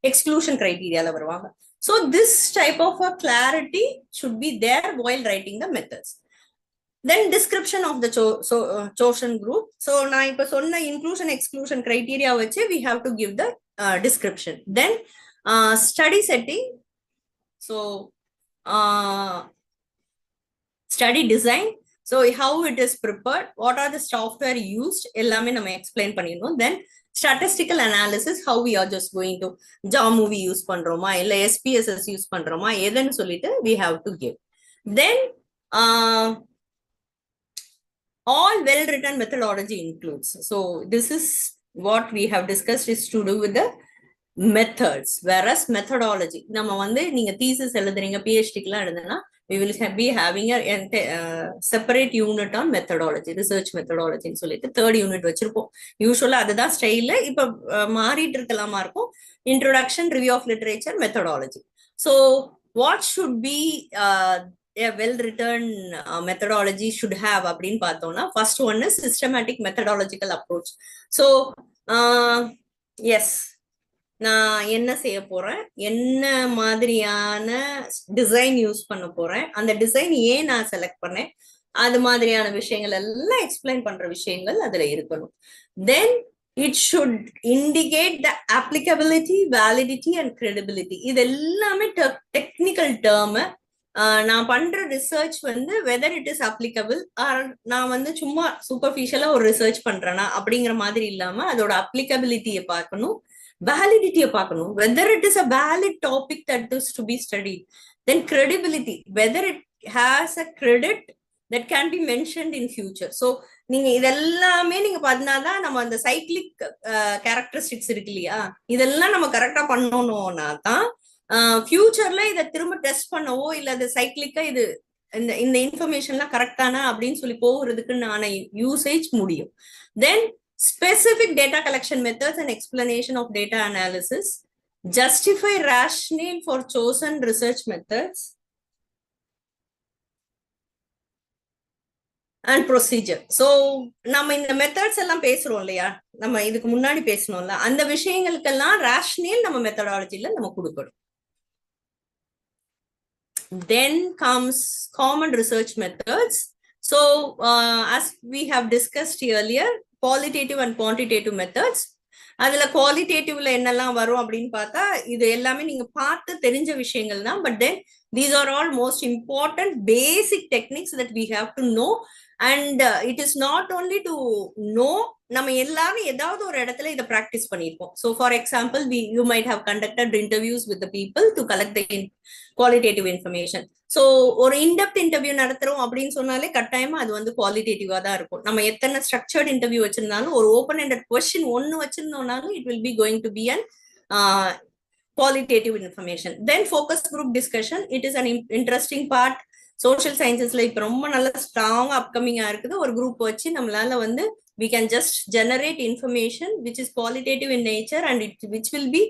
எக்ஸ்க்ளூஷன் கிரைட்டீரியால வருவாங்க. So this type of a clarity should be there while writing the methods. Then description of the chosen group. So நான் இப்ப சொன்ன inclusion exclusion criteria வச்சு we have to give the description. Then study setting. So study design. So how it is prepared, what are the software used, எல்லாமே நம்ம explain பண்ணிடணும். Then statistical analysis, how we are just going to JAMovie use பண்றோமா இல்ல SPSS use பண்றோமா எதுன்னு சொல்லிட்டு we have to give. Then all well written methodology includes. So this is what we have discussed is to do with the methods, whereas methodology நம்ம வந்து நீங்க thesis எழுதுறீங்க PhD-க்குலாம் எழுதுனா we will be having a separate unit on methodology, research methodology ன்னு சொல்லிட்டு 3rd unit வச்சிருப்போம். யூஸ்வலா அதுதான் ஸ்டைல. இப்ப மாறிட்டு இருக்கலாமா இருக்கும். introduction, review of literature, methodology. So what should be a well written methodology should have அப்படின்னு பார்த்தோம்னா first one is systematic methodological approach. So yes, நான் என்ன செய்ய போறேன், என்ன மாதிரியான டிசைன் யூஸ் பண்ண போறேன், அந்த டிசைன் ஏன் நான் செலக்ட் பண்ணேன், அது மாதிரியான விஷயங்கள் எல்லாம் எக்ஸ்பிளைன் பண்ற விஷயங்கள் அதுல இருக்கணும். தென் it should indicate the applicability, validity and credibility. இது எல்லாமே டெக்னிக்கல் டேர்ம். நான் பண்ற ரிசர்ச் வந்து whether it is applicable or நான் வந்து சும்மா சூப்பர்ஃபிஷியலா ஒரு ரிசர்ச் பண்றேனா அப்படிங்கிற மாதிரி இல்லாம அதோட அப்ளிகபிலிட்டியை பார்க்கணும், வேலிடிட்டியை பார்க்கணும், whether it is a valid topic that is to be studied. Then credibility, whether it has a credit that can be mentioned in future. So நீங்க இதெல்லாமே நீங்க பண்ணாதான் நம்ம அந்த சைக்கிளிக் கேரக்டரிஸ்டிக்ஸ் இருக்கு இல்லையா, இதெல்லாம் நம்ம கரெக்டா பண்ணணும்னா தான் ஃபியூச்சர்ல இதை திரும்ப டெஸ்ட் பண்ணவோ இல்ல அது சைக்கிளிக்கா இது இந்த இன்ஃபர்மேஷன்லாம் கரெக்டானா அப்படின்னு சொல்லி போகிறதுக்குன்னு யூசேஜ் முடியும். தென் specific data collection methods and explanation of data analysis, justify rationale for chosen research methods and procedure. So நம்ம இந்த மெத்தட்ஸ் எல்லாம் பேசுறோம் இல்லையா, நம்ம இதுக்கு முன்னாடி பேசணும்ல, அந்த விஷயங்களுக்கெல்லாம் rationale நம்ம மெத்தடாலஜில நம்ம கொடுக்கணும். Then comes common research methods. So as we have discussed earlier, qualitative and quantitative methods. அதுல குவாலிட்டேட்டிவ்ல என்னெல்லாம் வரும் அப்படின்னு பார்த்தா இது எல்லாமே நீங்க பார்த்து தெரிஞ்ச விஷயங்கள் தான். But then these are all most important basic techniques that we have to know. And it is not only to know, நம்ம எல்லாரும் ஏதாவது ஒரு இடத்துல இதை ப்ராக்டிஸ் பண்ணியிருப்போம். So for example you might have conducted interviews with the people to collect the qualitative information. So ஒரு in-depth interview நடத்துறோம் அப்படின்னு சொன்னாலே கட்டாயமா அது வந்து குவாலிட்டேட்டிவா தான் இருக்கும். நம்ம எத்தனை ஸ்ட்ரக்சர்ட் இன்டர்வியூ வச்சிருந்தாலும் ஒரு ஓப்பன் எண்டட் கொஸ்டின் ஒன்னு வச்சிருந்தோம்னாலும் it will be going to be an qualitative information. Then focus group discussion, it is an interesting part. Social சயின்சஸ்ல இப்ப ரொம்ப நல்ல ஸ்ட்ராங்கா அப்கமிங்கா இருக்குது. ஒரு குரூப் வச்சு நம்மளால வந்து we can just generate information which is qualitative in nature and which will be,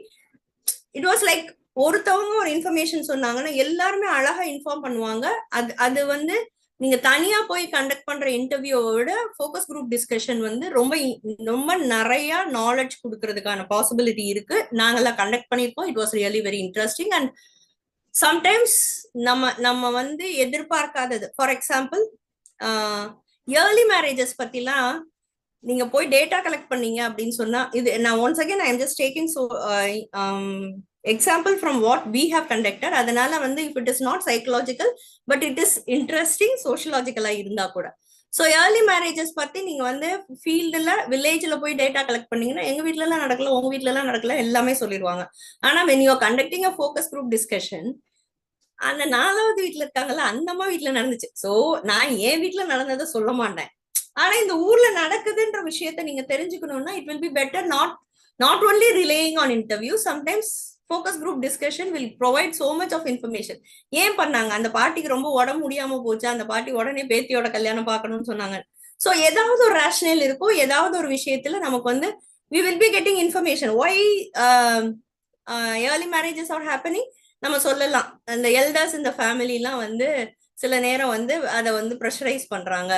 it was like ஒருத்தவங்க ஒரு இன்ஃபர்மேஷன் சொன்னாங்கன்னா எல்லாருமே அழகா இன்ஃபார்ம் பண்ணுவாங்க. அது வந்து நீங்க தனியா போய் கண்டக்ட் பண்ற இன்டர்வியூவோட ஃபோக்கஸ் குரூப் டிஸ்கஷன் வந்து ரொம்ப நிறைய நாலேஜ் கொடுக்கறதுக்கான பாசிபிலிட்டி இருக்கு. நாங்கெல்லாம் கண்டக்ட் பண்ணிருக்கோம். It was really very interesting. And sometimes நம்ம வந்து எதிர்பார்க்காதது, ஃபார் எக்ஸாம்பிள் ஏர்லி மேரேஜஸ் பத்திலாம் நீங்க போய் டேட்டா கலெக்ட் பண்ணீங்க அப்படின்னு சொன்னா, இது நான் once again I am just taking example from what we have conducted. அதனால வந்து if it is not psychological but it is interesting sociological இருந்தா கூட. ஸோ ஏர்லி மேரேஜஸ் பத்தி நீங்க வந்து ஃபீல்டுல வில்லேஜ்ல போய் டேட்டா கலெக்ட் பண்ணீங்கன்னா எங்க வீட்ல எல்லாம் நடக்கல, உங்க வீட்ல எல்லாம் நடக்கல, எல்லாமே சொல்லிடுவாங்க. ஆனா when you are conducting a focus group discussion, அந்த 4வது வீட்டுல இருக்காங்கல்ல அந்த அம்மா வீட்டுல நடந்துச்சு. ஸோ நான் என் வீட்டுல நடந்ததை சொல்ல மாட்டேன். ஆனா இந்த ஊர்ல நடக்குதுன்ற விஷயத்த நீங்க தெரிஞ்சுக்கணும்னா it will be better not only relying on interviews. Sometimes focus group discussion will provide so much of information. ஏன் பண்ணாங்க, அந்த பாட்டிக்கு ரொம்ப உடம்பு முடியாம போச்சு, அந்த பாட்டி உடனே பேத்தியோட கல்யாணம் பார்க்கணும்னு சொன்னாங்க. சோ ஏதாவது ஒரு ரேஷனல் இருக்கும், ஏதாவது ஒரு விஷயத்துல நமக்கு வந்து we will be getting information. Why early marriages are happening? நம்ம சொல்லலாம், அந்த எல்டர்ஸ் இந்த ஃபேமிலி எல்லாம் வந்து சில நேரம் வந்து அதை வந்து ப்ரெஷரைஸ் பண்றாங்க,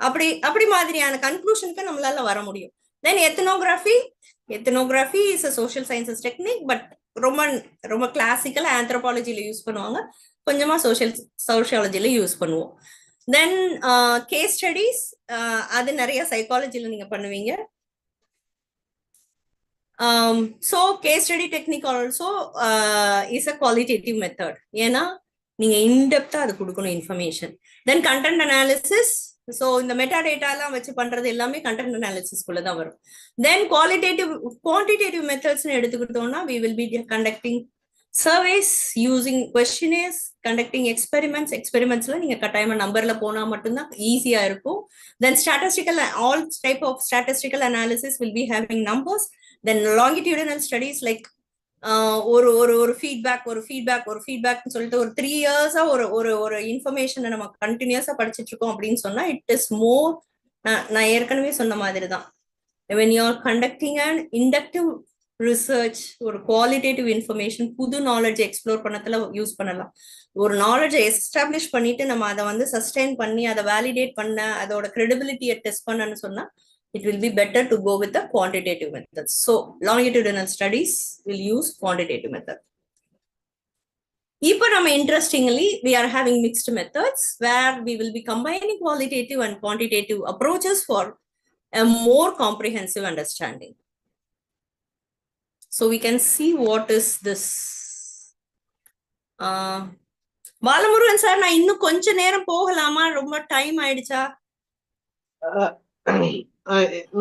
அப்படி மாதிரியான கன்க்ளூஷனுக்கு நம்மளால வர முடியும். Then ethnography is a social sciences technique, but ரொம்ப கிளாசிக்கல் ஆந்த்ரோபாலஜில யூஸ் பண்ணுவாங்க, கொஞ்சமா சோஷியாலஜில யூஸ் பண்ணுவோம். தென் கேஸ் ஸ்டடிஸ், அது நிறைய சைக்காலஜில நீங்க பண்ணுவீங்க. So case study technique also is a qualitative method. ஏன்னா நீங்க இன்டெப்தா அது கொடுக்கணும் இன்ஃபர்மேஷன். தென் கண்டென்ட் அனாலிசிஸ், ஸோ இந்த மெட்டா டேட்டா எல்லாம் வச்சு பண்றது எல்லாமே கண்டென்ட் அனாலிசிஸ்குள்ள தான் வரும். தென் குவான்டிடேட்டிவ் மெத்தட்ஸ்னு எடுத்துக்கிட்டோம்னா we will be conducting surveys, using questionnaires, conducting experiments நீங்க கட்டாயமா நம்பர்ல போனா மட்டும்தான் ஈஸியா இருக்கும். தென் all type of statistical analysis will be having numbers. Then longitudinal studies like ஒரு ஃபீட்பேக் சொல்லிட்டு ஒரு 3 years ஒரு இன்ஃபர்மேஷனை நம்ம கண்டினியூஸா படிச்சுட்டு இருக்கோம் அப்படின்னு சொன்னா இட் இஸ் மோர், நான் ஏற்கனவே சொன்ன மாதிரி தான், when you are conducting an inductive research, ஒரு குவாலிட்டேட்டிவ் இன்ஃபர்மேஷன், புது நாலேஜ் எக்ஸ்ப்ளோர் பண்ணத்துல யூஸ் பண்ணலாம். ஒரு நாலேஜை எஸ்டாப்ளிஷ் பண்ணிட்டு நம்ம அதை வந்து சஸ்டெயின் பண்ணி அதை வேலிடேட் பண்ண, அதோட கிரெடிபிலிட்டியை டெஸ்ட் பண்ணன்னு சொன்னா it will be better to go with the quantitative methods. So longitudinal studies will use quantitative method. Even interestingly, we are having mixed methods where we will be combining qualitative and quantitative approaches for a more comprehensive understanding. So we can see what is this. Balamurugan sir, நான் இன்னும் கொஞ்ச நேரம் போகலாமா? ரொம்ப time ஆயிடுச்சா?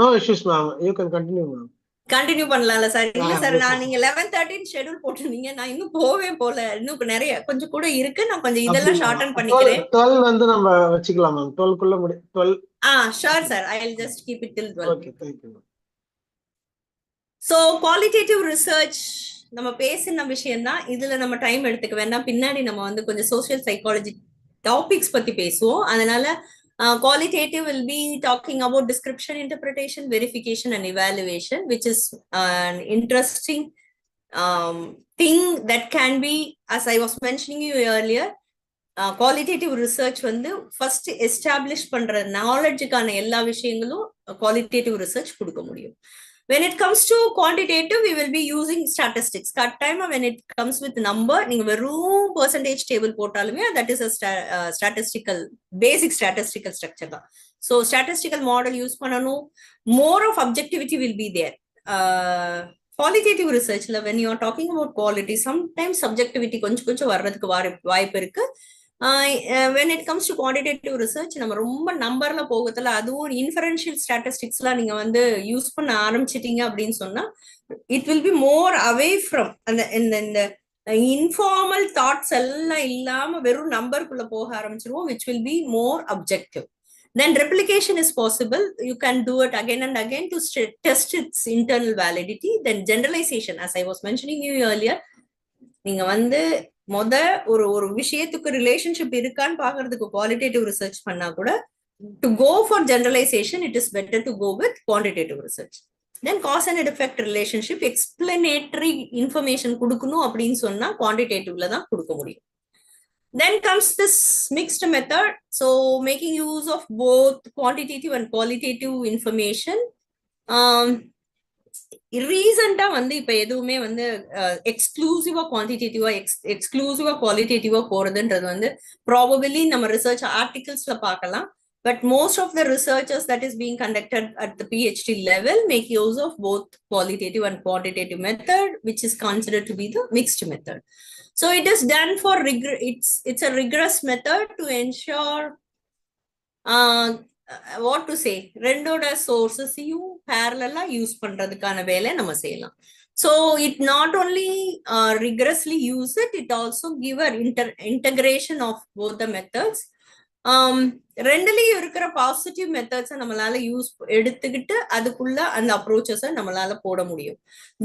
No issues, ma'am. You can continue, ma'am. Continue பண்ணலாம்ல sir? இல்ல sir, நான் நீங்க 11:13 ஷெட்யூல் போட்டுருந்தீங்க, நான் இன்னும் போவே போல, இன்னும் நிறைய கொஞ்சம் கூட இருக்கு, நான் கொஞ்சம் இதெல்லாம் ஷார்டன் பண்ணிக்கிறேன். 12 வந்து நம்ம வச்சுக்கலாம் மேம், 12 குள்ள 12. Sure sir, I will just keep it till 12. Okay, thank you. So qualitative research நம்ம பேசின விஷயம் தான், இதுல நம்ம டைம் எடுத்துக்க வேண்டாம், பின்னாடி நம்ம வந்து கொஞ்சம் சோஷியல் சைக்காலஜி டாபிக்ஸ் பத்தி பேசுவோம். அதனால qualitative will be talking about description, interpretation, verification and evaluation, which is an interesting thing that can be, as I was mentioning you earlier, qualitative research வந்து first establish பண்ற knowledge-க்கான எல்லா விஷயங்களும் qualitative research கொடுக்க முடியும். When it comes to quantitative, we will be using statistics. கட்டாயமா when it comes with number, நீங்க வெறும் percentage table போட்டாலுமே that is a basic statistical structure தான். So statistical model use பண்ணணும். More of objectivity will be there. Qualitative research, when you are talking about quality, sometimes subjectivity கொஞ்சம் வர்றதுக்கு வாய்ப்பு இருக்கு. When it comes to quantitative research, நம்ம ரொம்ப நம்பர்ல போகத்துல, அதுவும் இன்ஃபரன்ஷியல் ஸ்டாட்டிஸ்டிக்ஸ்லாம் நீங்க வந்து யூஸ் பண்ண ஆரம்பிச்சிட்டீங்க அப்படின்னு சொன்னா it will be more away from இந்த இன்ஃபார்மல் தாட்ஸ் எல்லாம் இல்லாம வெறும் நம்பருக்குள்ள போக ஆரம்பிச்சிருவோம், which will be more objective. Then replication is possible. You can do it again and again to test its internal validity. Then generalization, as I was mentioning you earlier, நீங்க வந்து ஒரு விஷயத்துக்கு relationship இருக்கான்னு பாக்குறதுக்கு குவாலிட்டேட்டிவ் ரிசர்ச் பண்ணா கூட, to go for generalisation it is better to go with quantitative research. Then cause and effect relationship, explanatory information கொடுக்கணும் அப்படின்னு சொன்னா குவான்டிடேட்டிவ்ல தான் கொடுக்க முடியும். Then comes this mixed method, so making use of both quantitative and qualitative information. ரீசெண்டா வந்து இப்ப எதுவுமே வந்து எக்ஸ்க்ளூசிவா குவான்டிடேட்டிவா எக்ஸ்க்ளூசிவா குவாலிட்டேட்டிவா போறதுன்றது வந்து ப்ராபபிலி நம்ம ரிசர்ச் ஆர்டிகல்ஸ்ல பார்க்கலாம். But most of the researchers that is being conducted at the PhD level make use of both qualitative and quantitative method, which is considered to be the mixed method. So it is done for it's a rigorous method to ensure what to say, ரெண்டோட சோர்சஸையும் parallel-ஆ use பண்றதுக்கான வேலை நம்ம செய்யலாம். So it not only rigorously use it also give an integration of both the methods. ரெண்டுலயும் இருக்கிற positive மெத்தட்ஸை நம்மளால எடுத்துக்கிட்டு அதுக்குள்ள அந்த அப்ரோச்சஸை நம்மளால போட முடியும்.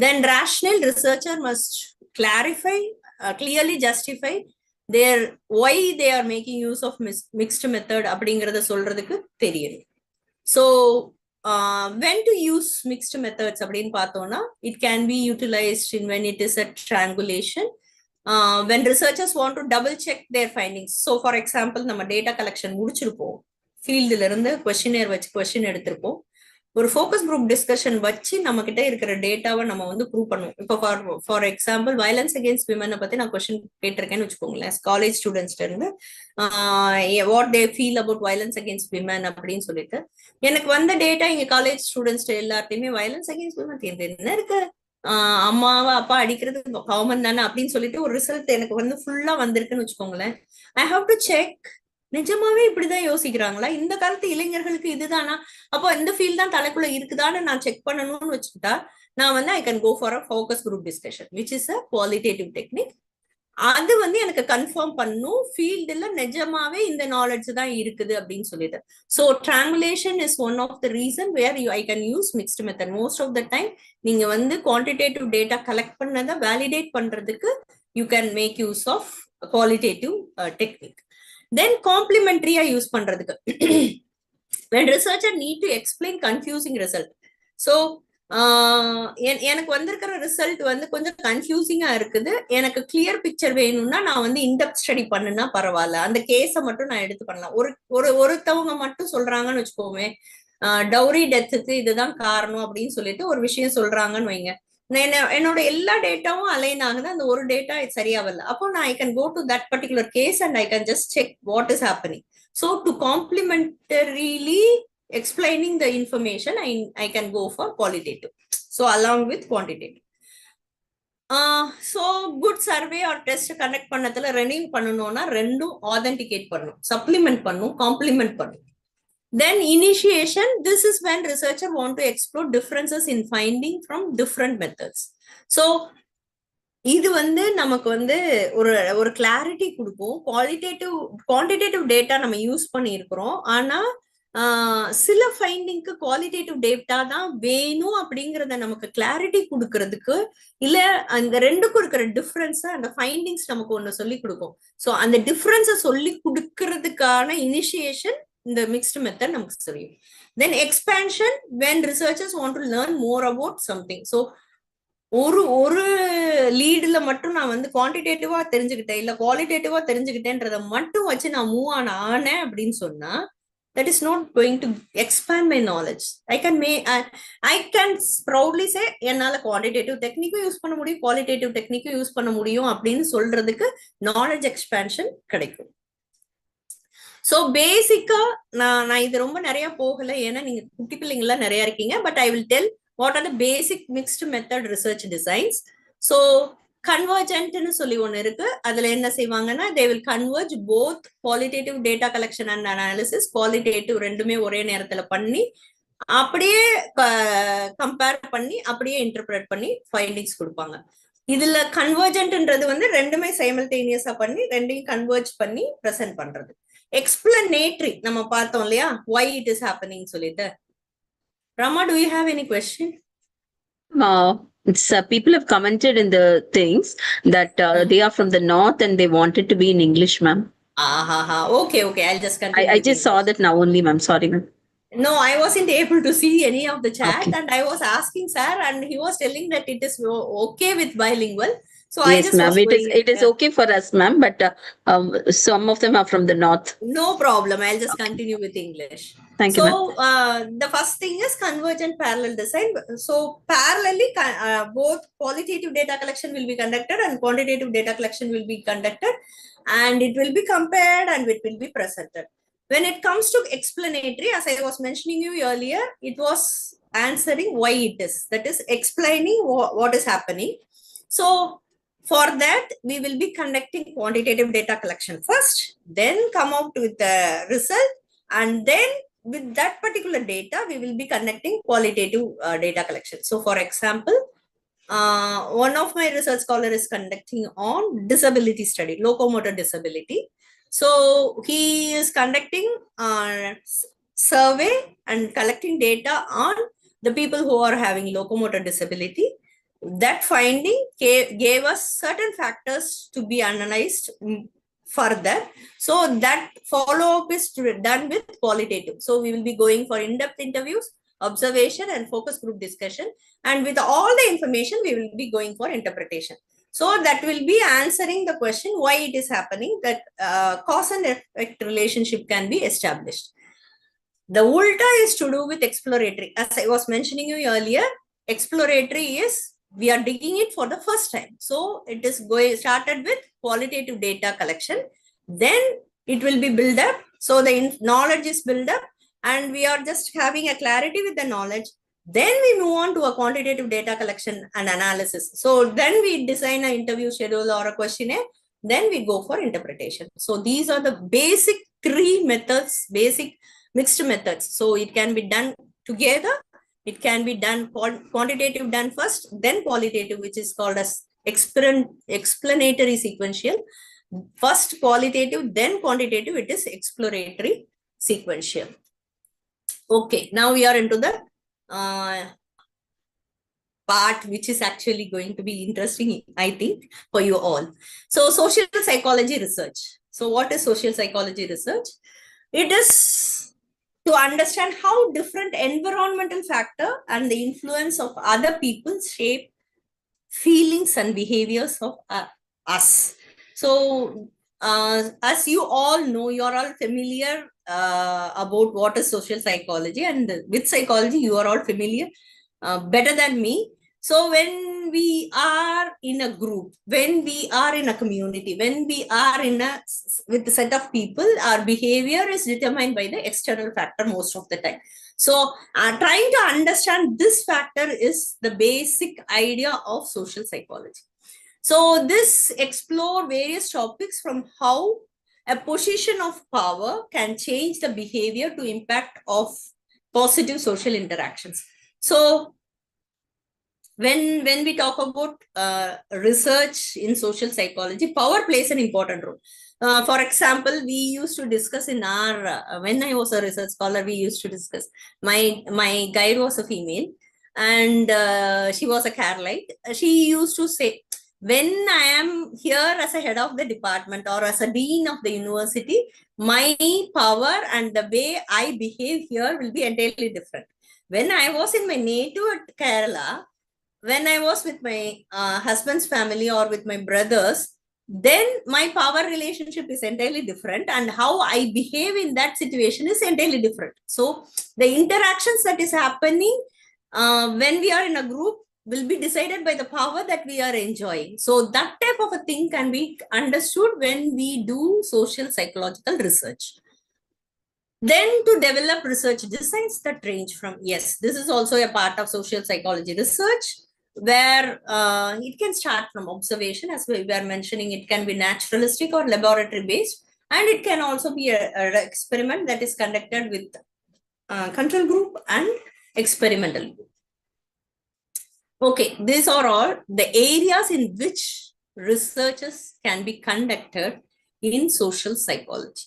Then rational researcher must clarify, clearly justify their why they are making use of mixed method அப்படிங்கறத சொல்றதுக்கு தெரியணும். So when to use mixed methods அப்படின்னு பார்த்தோம்னா, it can be utilized in when it is a triangulation. When researchers want to double check their findings. So for example, நம்ம data collection முடிச்சிருப்போம், ஃபீல்டுல இருந்து questionnaire வச்சு question எடுத்திருப்போம், ஒரு focus group discussion வச்சு நம்ம கிட்ட இருக்கிற டேட்டாவை நம்ம வந்து ப்ரூவ் பண்ணுவோம். இப்போ ஃபார் எக்ஸாம்பிள் வயலன்ஸ் அகேன்ஸ்ட் விமனை பத்தி நான் கொஸ்டின் கேட்டிருக்கேன்னு வச்சுக்கோங்களேன், காலேஜ் ஸ்டூடெண்ட்ஸ்ல இருந்து what they feel about violence against women அப்படின்னு சொல்லிட்டு எனக்கு வந்த டேட்டா இங்க காலேஜ் ஸ்டூடெண்ட்ஸ் எல்லாத்தையுமே வயலன்ஸ் அகேன்ஸ்ட் விமன் என்ன இருக்கு, அம்மாவா அப்பா அடிக்கிறது காமன் தானே அப்படின்னு சொல்லிட்டு ஒரு ரிசல்ட் எனக்கு வந்து ஃபுல்லா வந்திருக்குன்னு வச்சுக்கோங்களேன். ஐ ஹாவ் டு செக், நிஜமாவே இப்படிதான் யோசிக்கிறாங்களா, இந்த காலத்து இளைஞர்களுக்கு இதுதானா, அப்போ இந்த ஃபீல் தான் தலைக்குள்ள இருக்குதான்னு நான் செக் பண்ணணும்னு வச்சுக்கிட்டா நான் வந்து I can go for a focus group discussion which is a qualitative technique. அது வந்து எனக்கு கன்ஃபார்ம் பண்ணும் ஃபீல்டுல நிஜமாவே இந்த நாலேஜ் தான் இருக்குது அப்படின்னு சொல்லிட்டு. So triangulation is one of the reason where I can use mixed method. Most of the time நீங்க வந்து குவான்டிடேட்டிவ் டேட்டா கலெக்ட் பண்ணதை வேலிடேட் பண்றதுக்கு you can make use of qualitative technique. Then காம்ப்ளிமெண்டரியா யூஸ் பண்றதுக்கு when researcher need to explain confusing result. So எனக்கு வந்திருக்கிற result வந்து கொஞ்சம் கன்ஃபியூசிங்கா இருக்குது, எனக்கு கிளியர் பிக்சர் வேணும்னா நான் வந்து இன்டெப்த் ஸ்டடி பண்ணுனா பரவாயில்ல, அந்த கேஸை மட்டும் நான் எடுத்து பண்ணலாம். ஒருத்தவங்க மட்டும் சொல்றாங்கன்னு வச்சுக்கோமே, டவுரி டெத்துக்கு இதுதான் காரணம் அப்படின்னு சொல்லிட்டு ஒரு விஷயம் சொல்றாங்கன்னு வைங்க, என்னோட எல்லா டேட்டாவும் அலைன் ஆகுது, அந்த ஒரு டேட்டா சரியா வரல, அப்போ நான் I can go to that particular case and I can just check what is happening. So to complementarily explaining the information, I can go for qualitative, so along with quantitative. So good survey or test conduct பண்ணதுல ரெண்டையும் பண்ணணும்னா ரெண்டும் authenticate பண்ணணும், supplement பண்ணணும், complement பண்ணணும். Then initiation, this is when researcher want to explore differences in finding from different methods. So இது வந்து நமக்கு வந்து ஒரு கிளாரிட்டி கொடுக்கும். குவான்டிடேட்டிவ் டேட்டா நம்ம யூஸ் பண்ணி இருக்கிறோம், ஆனா சில ஃபைண்டிங்க்கு குவாலிட்டேட்டிவ் டேட்டா தான் வேணும் அப்படிங்கறத நமக்கு கிளாரிட்டி கொடுக்கறதுக்கு, இல்ல அந்த ரெண்டுக்கும் இருக்கிற டிஃபரன்ஸ் அந்த ஃபைண்டிங்ஸ் நமக்கு ஒண்ணு சொல்லி கொடுக்கும். ஸோ அந்த டிஃபரன்ஸை சொல்லி கொடுக்கறதுக்கான இனிஷியேஷன் இந்த மிக்ஸ்டு மெத்தட் நமக்கு தெரியும். Then expansion, when researchers want to learn more about something. So ஒரு லீடுல மட்டும் நான் வந்து குவான்டிடேட்டிவா தெரிஞ்சுக்கிட்டேன் இல்ல குவாலிட்டேட்டிவா தெரிஞ்சுக்கிட்டேன்றத மட்டும் வச்சு நான் மூவ் ஆனேன் அப்படின்னு சொன்னா that is not going to expand my knowledge. I can proudly say என்னால குவான்டிடேட்டிவ் டெக்னிக்கும் யூஸ் பண்ண முடியும், குவாலிட்டேட்டிவ் டெக்னிக்கும் யூஸ் பண்ண முடியும் அப்படின்னு சொல்றதுக்கு நாலேஜ் எக்ஸ்பேன்ஷன் கிடைக்கும். ஸோ பேசிக்கா நான் இது ரொம்ப நிறைய போகல, ஏன்னா நீங்க குட்டி பிள்ளைங்களா நிறைய இருக்கீங்க, but I will tell what are the basic mixed method research designs. So convergent னு சொல்லி ஒன்னு இருக்கு, அதுல என்ன செய்வாங்கன்னா they will converge both qualitative data collection and analysis. qualitative ரெண்டுமே ஒரே நேரத்துல பண்ணி அப்படியே கம்பேர் பண்ணி அப்படியே இன்டர்பிரட் பண்ணி ஃபைண்டிங்ஸ் கொடுப்பாங்க. இதுல கன்வர்ஜென்ட்ன்றது வந்து ரெண்டுமே சைமல்டேனியஸா பண்ணி ரெண்டையும் கன்வர்ஜ் பண்ணி ப்ரெசென்ட் பண்றது. எக்ஸ்பிளனேட்டரி நம்ம பார்த்தோம் இல்லையா, why it is happening சொல்லிட்டு. Rama, do you have any question? It's people have commented in the things that they are from the north and they wanted to be in English, ma'am. Okay, I'll just continue. I just saw that now only, ma'am. Sorry, ma'am. No, I wasn't able to see any of the chat, okay. And I was asking sir and he was telling that it is okay with bilingual. So yes, ma'am. It is okay for us, ma'am. But some of them are from the north. No problem. I'll just continue with English. Thank you. So the first thing is convergent parallel design. So parallelly, both qualitative data collection will be conducted and quantitative data collection will be conducted, and it will be compared and it will be presented. When it comes to explanatory, as I was mentioning you earlier, it was answering why it is. That is explaining what is happening. So for that, we will be conducting quantitative data collection first, then come out with the result, and then with that particular data, we will be conducting qualitative data collection. So for example, one of my research scholar is conducting on disability study, locomotor disability. So he is conducting survey and collecting data on the people who are having locomotor disability. That finding gave us certain factors to be analyzed further. So that follow-up is done with qualitative. So we will be going for in-depth interviews, observation, and focus group discussion. And with all the information, we will be going for interpretation. So that will be answering the question why it is happening, that cause and effect relationship can be established. The ulta is to do with exploratory. As I was mentioning you earlier, exploratory is we are digging it for the first time. So it is started with qualitative data collection. Then it will be built up. So the knowledge is built up and we are just having a clarity with the knowledge. Then we move on to a quantitative data collection and analysis. So then we design an interview schedule or a questionnaire. Then we go for interpretation. So these are the basic three methods, basic mixed methods. So it can be done together. It can be done quantitative done first, then qualitative, which is called as explanatory sequential. First qualitative, then quantitative, it is exploratory sequential. Okay, now we are into the part which is actually going to be interesting, I think, for you all. So social psychology research. So what is social psychology research? It is to understand how different environmental factor and the influence of other people shape feelings and behaviors of us. So as you all know, you're all familiar about what is social psychology, and with psychology, you are all familiar better than me. So when we are in a group, when we are in a community, when we are in a with a set of people, our behavior is determined by the external factor most of the time. So trying to understand this factor is the basic idea of social psychology. So this explore various topics from how a position of power can change the behavior to impact of positive social interactions. So when we talk about research in social psychology, power plays an important role. For example, we used to discuss in our when I was a research scholar, we used to discuss. My guide was a female, and she was a Carolite. She used to say, when I am here as a head of the department or as a dean of the university, my power and the way I behave here will be entirely different. When I was in my native at Kerala, when I was with my husband's family or with my brothers, then my power relationship is entirely different, and how I behave in that situation is entirely different. So the interactions that is happening when we are in a group will be decided by the power that we are enjoying. So that type of a thing can be understood when we do social psychological research. Then to develop research designs that range from, yes, this is also a part of social psychology research, where it can start from observation, as we were mentioning, it can be naturalistic or laboratory based, and it can also be an experiment that is conducted with control group and experimental group. Okay, these are all the areas in which researches can be conducted in social psychology.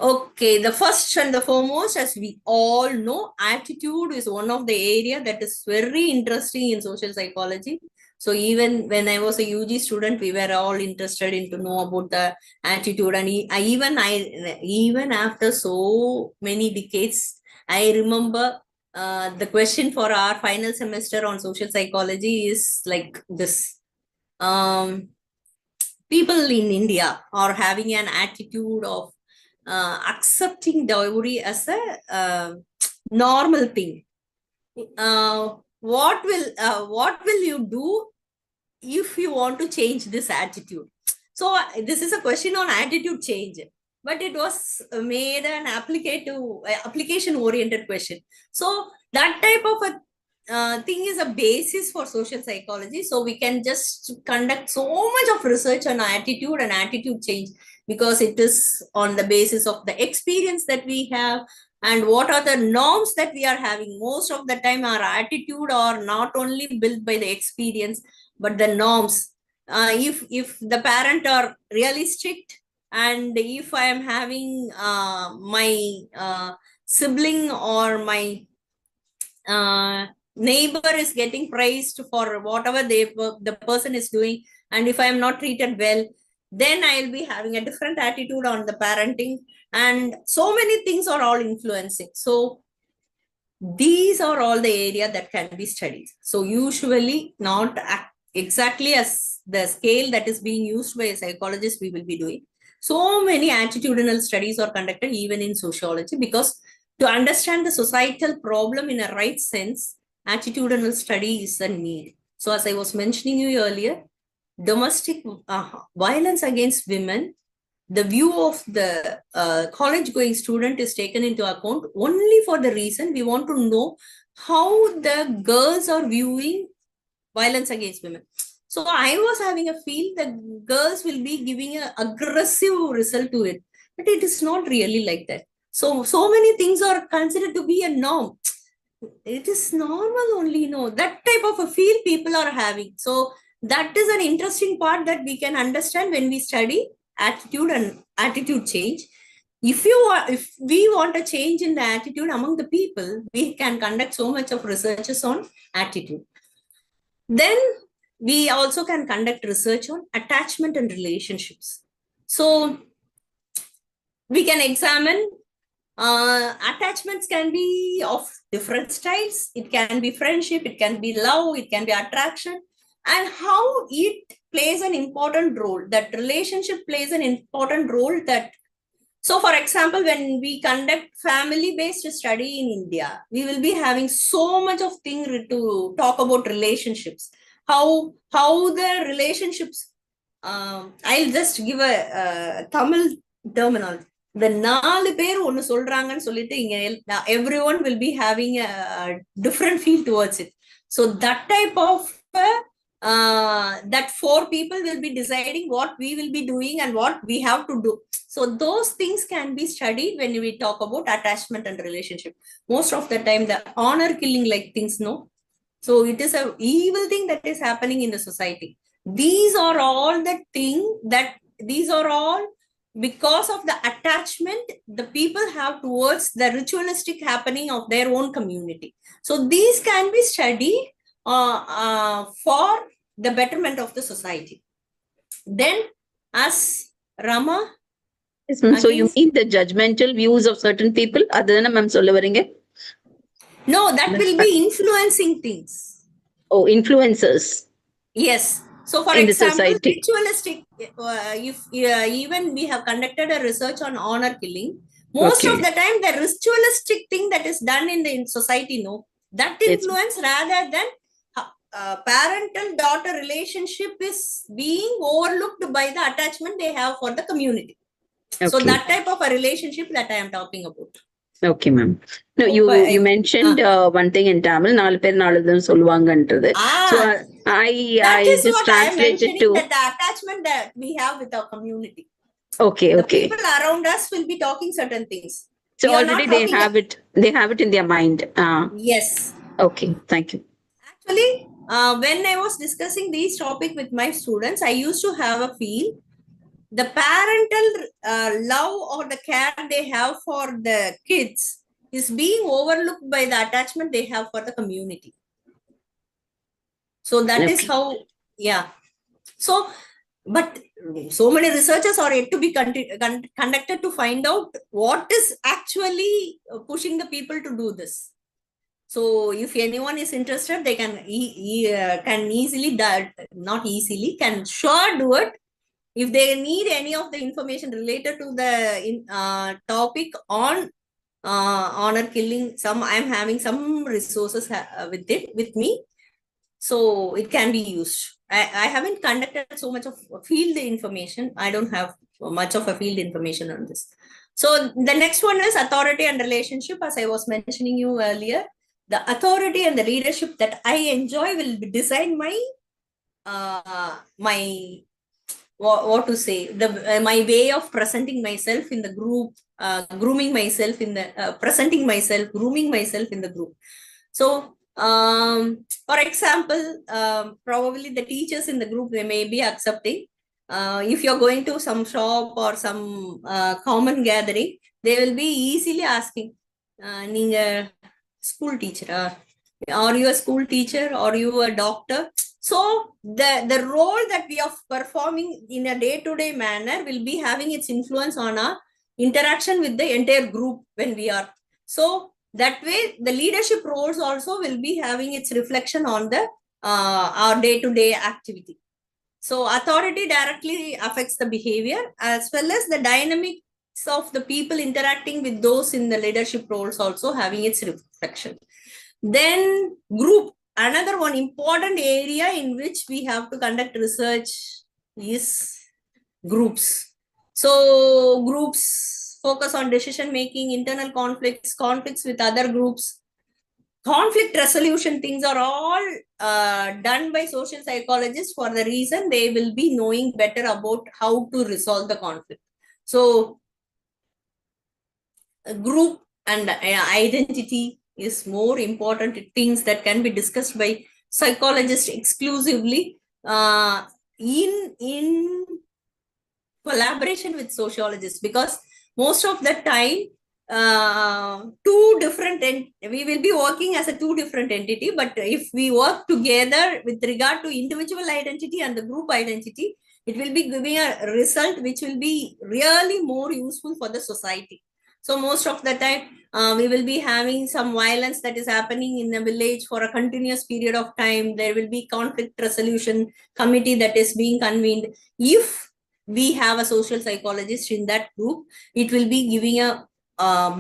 Okay, the first and the foremost, as we all know, attitude is one of the area that is very interesting in social psychology. So even when I was a UG student, we were all interested in to know about the attitude. And even after so many decades, I remember the question for our final semester on social psychology is like this. People in India are having an attitude of accepting dowry as a normal thing. What will you do if you want to change this attitude? So this is a question on attitude change, but it was made an application oriented question. So that type of a thing is a basis for social psychology. So we can just conduct so much of research on attitude and attitude change, because it is on the basis of the experience that we have, and what are the norms that we are having. Most of the time our attitude are not only built by the experience but the norms. If the parent are really strict, and if I am having my sibling or my neighbor is getting praised for whatever the person is doing, and if I am not treated well, then I'll be having a different attitude on the parenting, and so many things are all influencing. So these are all the area that can be studied. So usually not exactly as the scale that is being used by a psychologist we will be doing. So many attitudinal studies are conducted even in sociology, because to understand the societal problem in a right sense, attitudinal study is a need. So as I was mentioning you earlier, domestic violence against women, the view of the college going student is taken into account only for the reason we want to know how the girls are viewing violence against women. So I was having a feel that girls will be giving an aggressive result to it, but it is not really like that. So many things are considered to be a norm. It is normal only, that type of a feel people are having. So that is an interesting part that we can understand when we study attitude and attitude change. If we want a change in the attitude among the people, we can conduct so much of researches on attitude. Then we also can conduct research on attachment and relationships. So we can examine attachments can be of different styles. It can be friendship, it can be love, it can be attraction, and how it plays an important role. That relationship plays an important role. So for example, when we conduct family-based study in India, we will be having so much of thing to talk about relationships. How the relationships, I'll just give a Tamil terminology. The 4 பேர் ஒன்னு சொல்றாங்கன்னு சொல்லிட்டு இங்க everyone will be having a different feel towards it. So that type of that 4 people will be deciding what we will be doing and what we have to do. So those things can be studied when we talk about attachment and relationship. Most of the time the honor killing like things, no. So it is a evil thing that is happening in the society. These are all the thing that these are all because of the attachment the people have towards the ritualistic happening of their own community. So these can be studied for the betterment of the society. Then as Rama, Yes, ma'am. So you mean the judgmental views of certain people? Adana ma'am solla varinga? No, that will be influencing things. Oh, influencers. Yes. So for In the example, society. ritualistic, if even we have conducted a research on honor killing, most Okay. of the time the ritualistic thing that is done in the society, no, that influence rather than parental daughter relationship is being overlooked by the attachment they have for the community. So Okay. that type of a relationship that I am talking about. Okay, ma'am. No, you mentioned one thing in Tamil, 4 பேர் 4 விதம் சொல்லுவாங்கன்றது. So that I is just what I am translated mentioning, that the attachment that we have with our community. Okay, the okay. people around us will be talking certain things. So already they have it in their mind. Yes. Okay, thank you. Actually, when I was discussing these topic with my students, I used to have a feel the parental love or the care they have for the kids is being overlooked by the attachment they have for the community. So that is how, yeah. So, but so many researchers are yet to be conducted to find out what is actually pushing the people to do this. So if anyone is interested, they can easily, not easily, can sure do it. If they need any of the information related to the topic on honor killing, I'm having some resources with me. So it can be used. I haven't conducted so much of field information. I don't have much of a field information on this. So the next one is authority and relationship. As I was mentioning you earlier, the authority and the leadership that I enjoy will decide my what to say, my way of presenting myself in the group, grooming myself in the presenting myself, grooming myself in the group. So for example, probably the teachers in the group, they may be accepting. If you're going to some shop or some common gathering, they will be easily asking, "Ninga school teacher? Are you a school teacher? Are you a doctor?" So the role that we are performing in a day-to-day manner will be having its influence on our interaction with the entire group when we are. So that way, the leadership roles also will be having its reflection on the our day-to-day activity. So authority directly affects the behavior as well as the dynamics of the people interacting with those in the leadership roles also having its reflection. Then group, another one important area in which we have to conduct research is groups. So groups focus on decision making, internal conflicts, conflicts with other groups. Conflict resolution things are all done by social psychologists for the reason they will be knowing better about how to resolve the conflict. So group and identity is more important things that can be discussed by psychologists exclusively in collaboration with sociologists, because most of the time we will be working as a two different entity, but if we work together with regard to individual identity and the group identity, it will be giving a result which will be really more useful for the society. So most of the time we will be having some violence that is happening in a village for a continuous period of time. There will be conflict resolution committee that is being convened. If we have a social psychologist in that group, it will be giving a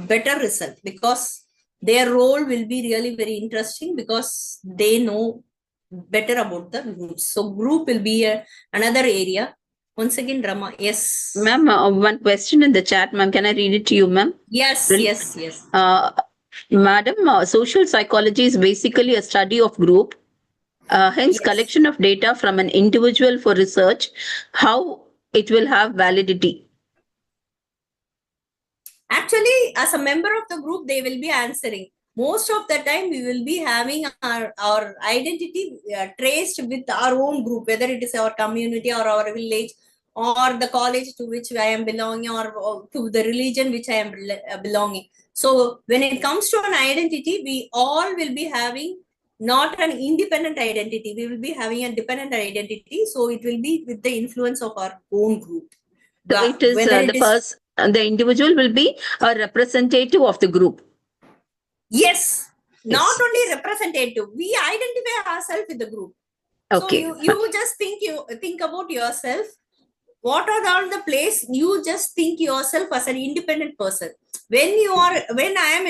better result, because their role will be really very interesting because they know better about the groups. So group will be another area. Once again, Rama, yes. Ma'am, one question in the chat, ma'am. Can I read it to you, ma'am? Yes, Really? yes, yes. Madam, social psychology is basically a study of group, hence Yes. collection of data from an individual for research. How it will have validity? Actually, as a member of the group, they will be answering. Most of the time, we will be having our identity traced with our own group, whether it is our community or our village or the college to which I am belonging, or to the religion which I am belonging. So when it comes to an identity, we all will be having not an independent identity. We will be having a dependent identity. So it will be with the influence of our own group. So it is the individual will be a representative of the group. Yes, not Yes. only representative. We identify ourselves with the group. Okay. So you just think about yourself. What are all the place? You just think yourself as an independent person. When I am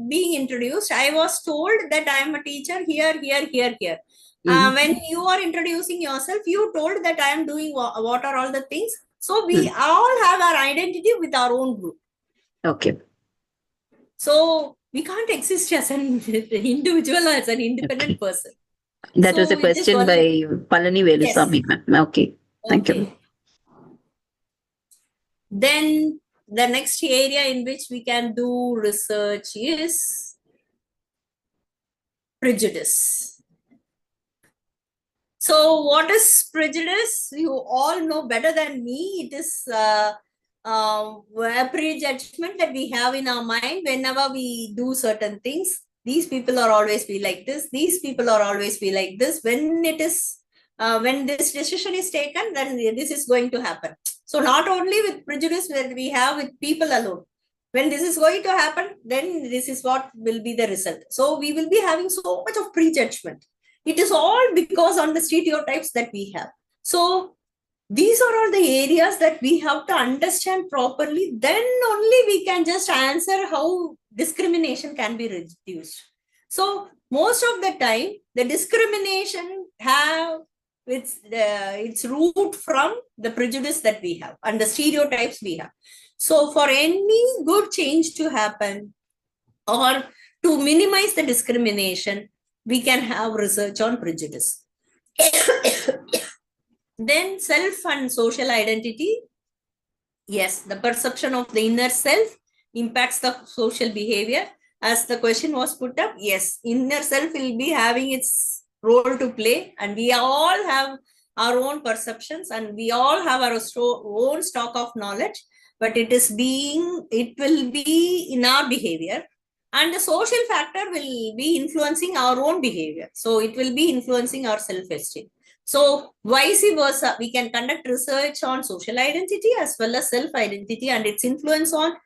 being introduced, I was told that I am a teacher here. Mhm. When you are introducing yourself, you told that I am doing what are all the things. So we all have our identity with our own group. Okay. So we can't exist as an individual, as an independent person. That So was a it is question only- by Palani Velusamy, ma'am. Okay. Thank you. Then the next area in which we can do research is prejudice. So what is prejudice? You all know better than me. It is a prejudgment that we have in our mind whenever we do certain things. These people are always be like this. These people are always be like this. When it is when this decision is taken, then this is going to happen. So not only with prejudice that we have with people alone. When this is going to happen, then this is what will be the result. So we will be having so much of prejudgment. It is all because on the stereotypes that we have. So these are all the areas that we have to understand properly. Then only we can just answer how discrimination can be reduced. So most of the time, the discrimination have its root from the prejudice that we have and the stereotypes we have. So for any good change to happen or to minimize the discrimination, we can have research on prejudice. Then self and social identity. Yes, the perception of the inner self impacts the social behavior. As the question was put up, yes, inner self will be having its role to play, and we all have our own perceptions and we all have our own stock of knowledge, but it will be in our behavior, and the social factor will be influencing our own behavior. So it will be influencing our self-esteem. So vice versa, we can conduct research on social identity as well as self-identity and its influence on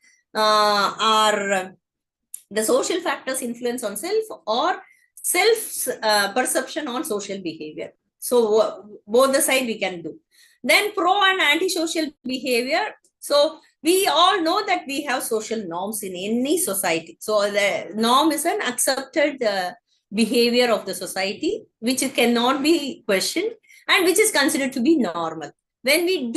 the social factors influence on self or self perception on social behavior. So both the side we can do. Then pro and anti-social behavior. So we all know that we have social norms in any society. So the norm is an accepted behavior of the society, which cannot be questioned and which is considered to be normal. When we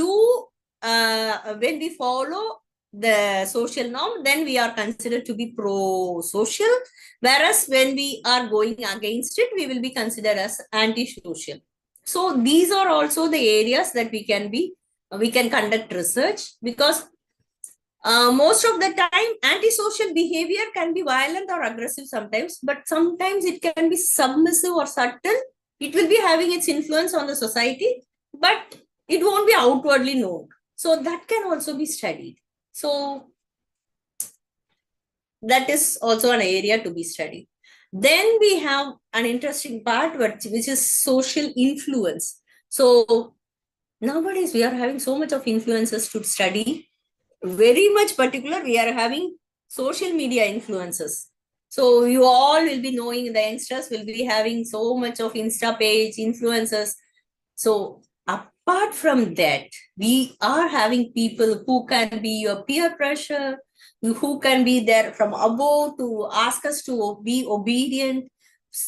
follow the social norm, then we are considered to be pro-social. Whereas when we are going against it, we will be considered as anti-social. So these are also the areas that we can conduct research, because most of the time, antisocial behavior can be violent or aggressive sometimes, but sometimes it can be submissive or subtle. It will be having its influence on the society, but it won't be outwardly known. So that can also be studied. So that is also an area to be studied. Then we have an interesting part, which is social influence. So nowadays we are having so much of influences to study. Very much particular, we are having social media influences. So you all will be knowing, the youngsters will be having so much of Insta page influencers. So apart from that, we are having people who can be your peer pressure, who can be there from above to ask us to be obedient.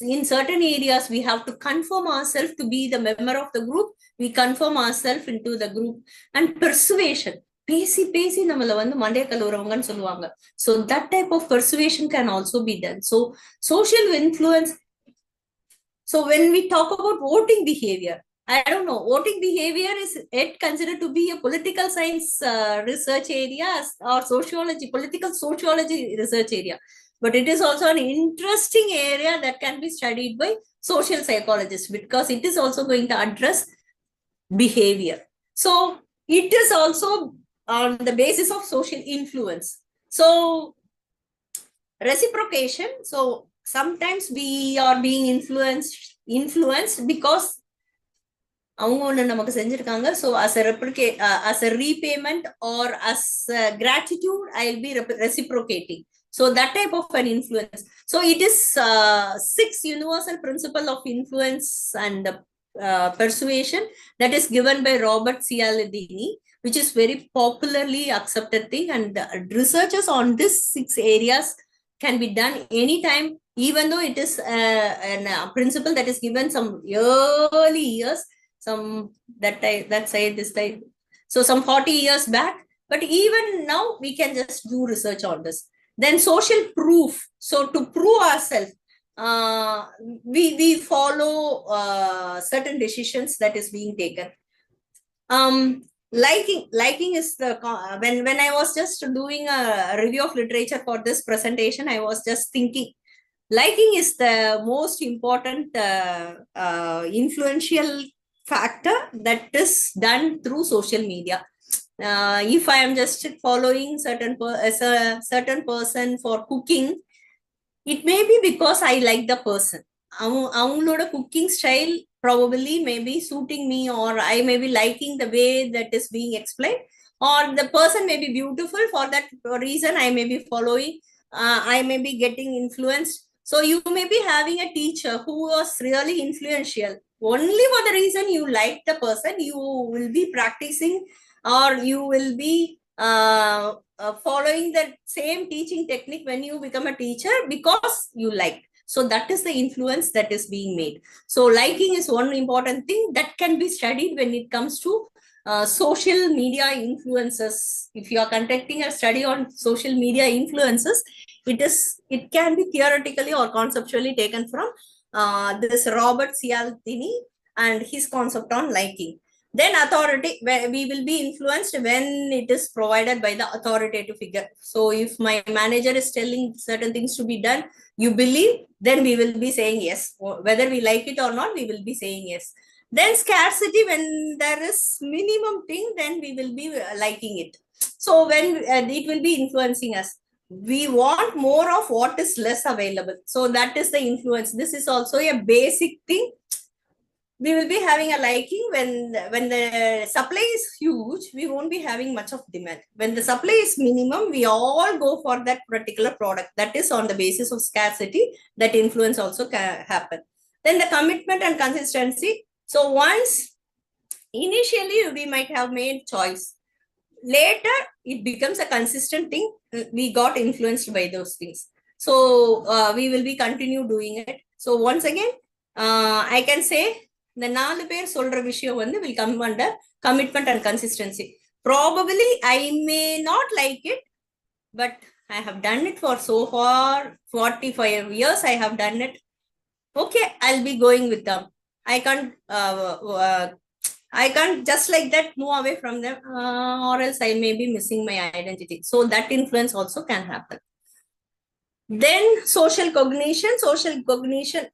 In certain areas, we have to conform ourselves to be the member of the group. We conform ourselves into the group. And persuasion. பேசி நம்மள வந்து மண்டைய கழுவுறவங்கன்னு சொல்லுவாங்க. So that type of persuasion can also be done. So social influence. So when we talk about voting behavior, I don't know, voting behavior is it considered to be a political science research area or political sociology research area. But it is also an interesting area that can be studied by social psychologists, because it is also going to address behavior. So it is also on the basis of social influence. So reciprocation. So sometimes we are being influenced because அவங்க ஒண்ணு நமக்கு செஞ்சிருக்காங்க. So as a repayment or as gratitude, I'll be reciprocating. So that type of an influence. So it is 6 universal principle of influence and persuasion that is given by Robert Cialdini, which is very popularly accepted thing, and researches on these 6 areas can be done anytime, even though it is a principle that is given some early years, that side, this side. So some 40 years back, but even now we can just do research on this. Then social proof. So to prove ourselves, we follow certain decisions that is being taken. Liking is the when I was just doing a review of literature for this presentation, I was just thinking liking is the most important influential factor that is done through social media. If I am just following a certain person for cooking, it may be because I like the person. Avangaloda cooking style probably may be suiting me, or I may be liking the way that is being explained, or the person may be beautiful. For that reason, I may be following. I may be getting influenced. So you may be having a teacher who was really influential. Only for the reason you like the person, you will be practicing, or you will be following the same teaching technique when you become a teacher, because you like. So that is the influence that is being made. So liking is one important thing that can be studied when it comes to social media influences. If you are conducting a study on social media influences, it can be theoretically or conceptually taken from this Robert Cialdini and his concept on liking. Then authority, where we will be influenced when it is provided by the authoritative figure. So if my manager is telling certain things to be done, you believe, then we will be saying yes. Whether we like it or not, we will be saying yes. Then scarcity, when there is minimum thing, then we will be liking it. So when it will be influencing us, we want more of what is less available. So that is the influence. This is also a basic thing. We will be having a liking when the supply is huge, we won't be having much of demand. When the supply is minimum, we all go for that particular product. That is on the basis of scarcity. That influence also can happen. Then the commitment and consistency. So once initially we might have made choice, later it becomes a consistent thing. We got influenced by those things. So we will be continue doing it. So once again, I can say the 4 பேர் சொல்ற விஷயம் வந்து will come under commitment and consistency. Probably I may not like it, but I have done it for so far 45 years. I have done it. Okay, I'll be going with them. I can't just like that move away from them, or else I may be missing my identity. So that influence also can happen. Then social cognition.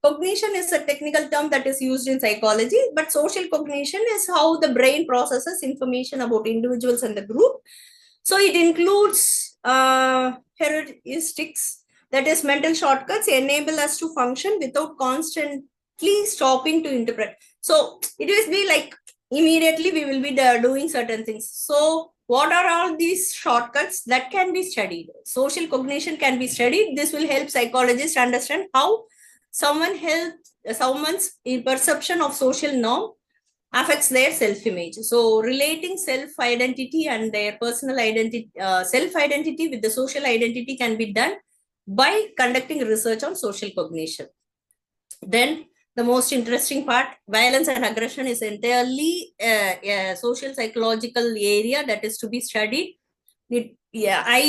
Cognition is a technical term that is used in psychology, but social cognition is how the brain processes information about individuals and the group. So it includes heuristics, that is mental shortcuts, enable us to function without constantly stopping to interpret. So it will be like immediately we will be doing certain things. So what are all these shortcuts that can be studied? Social cognition can be studied. This will help psychologists understand how someone's perception of social norm affects their self-image. So relating self-identity and their personal identity, self-identity with the social identity can be done by conducting research on social cognition. Then the most interesting part, violence and aggression, is entirely a social psychological area that is to be studied. I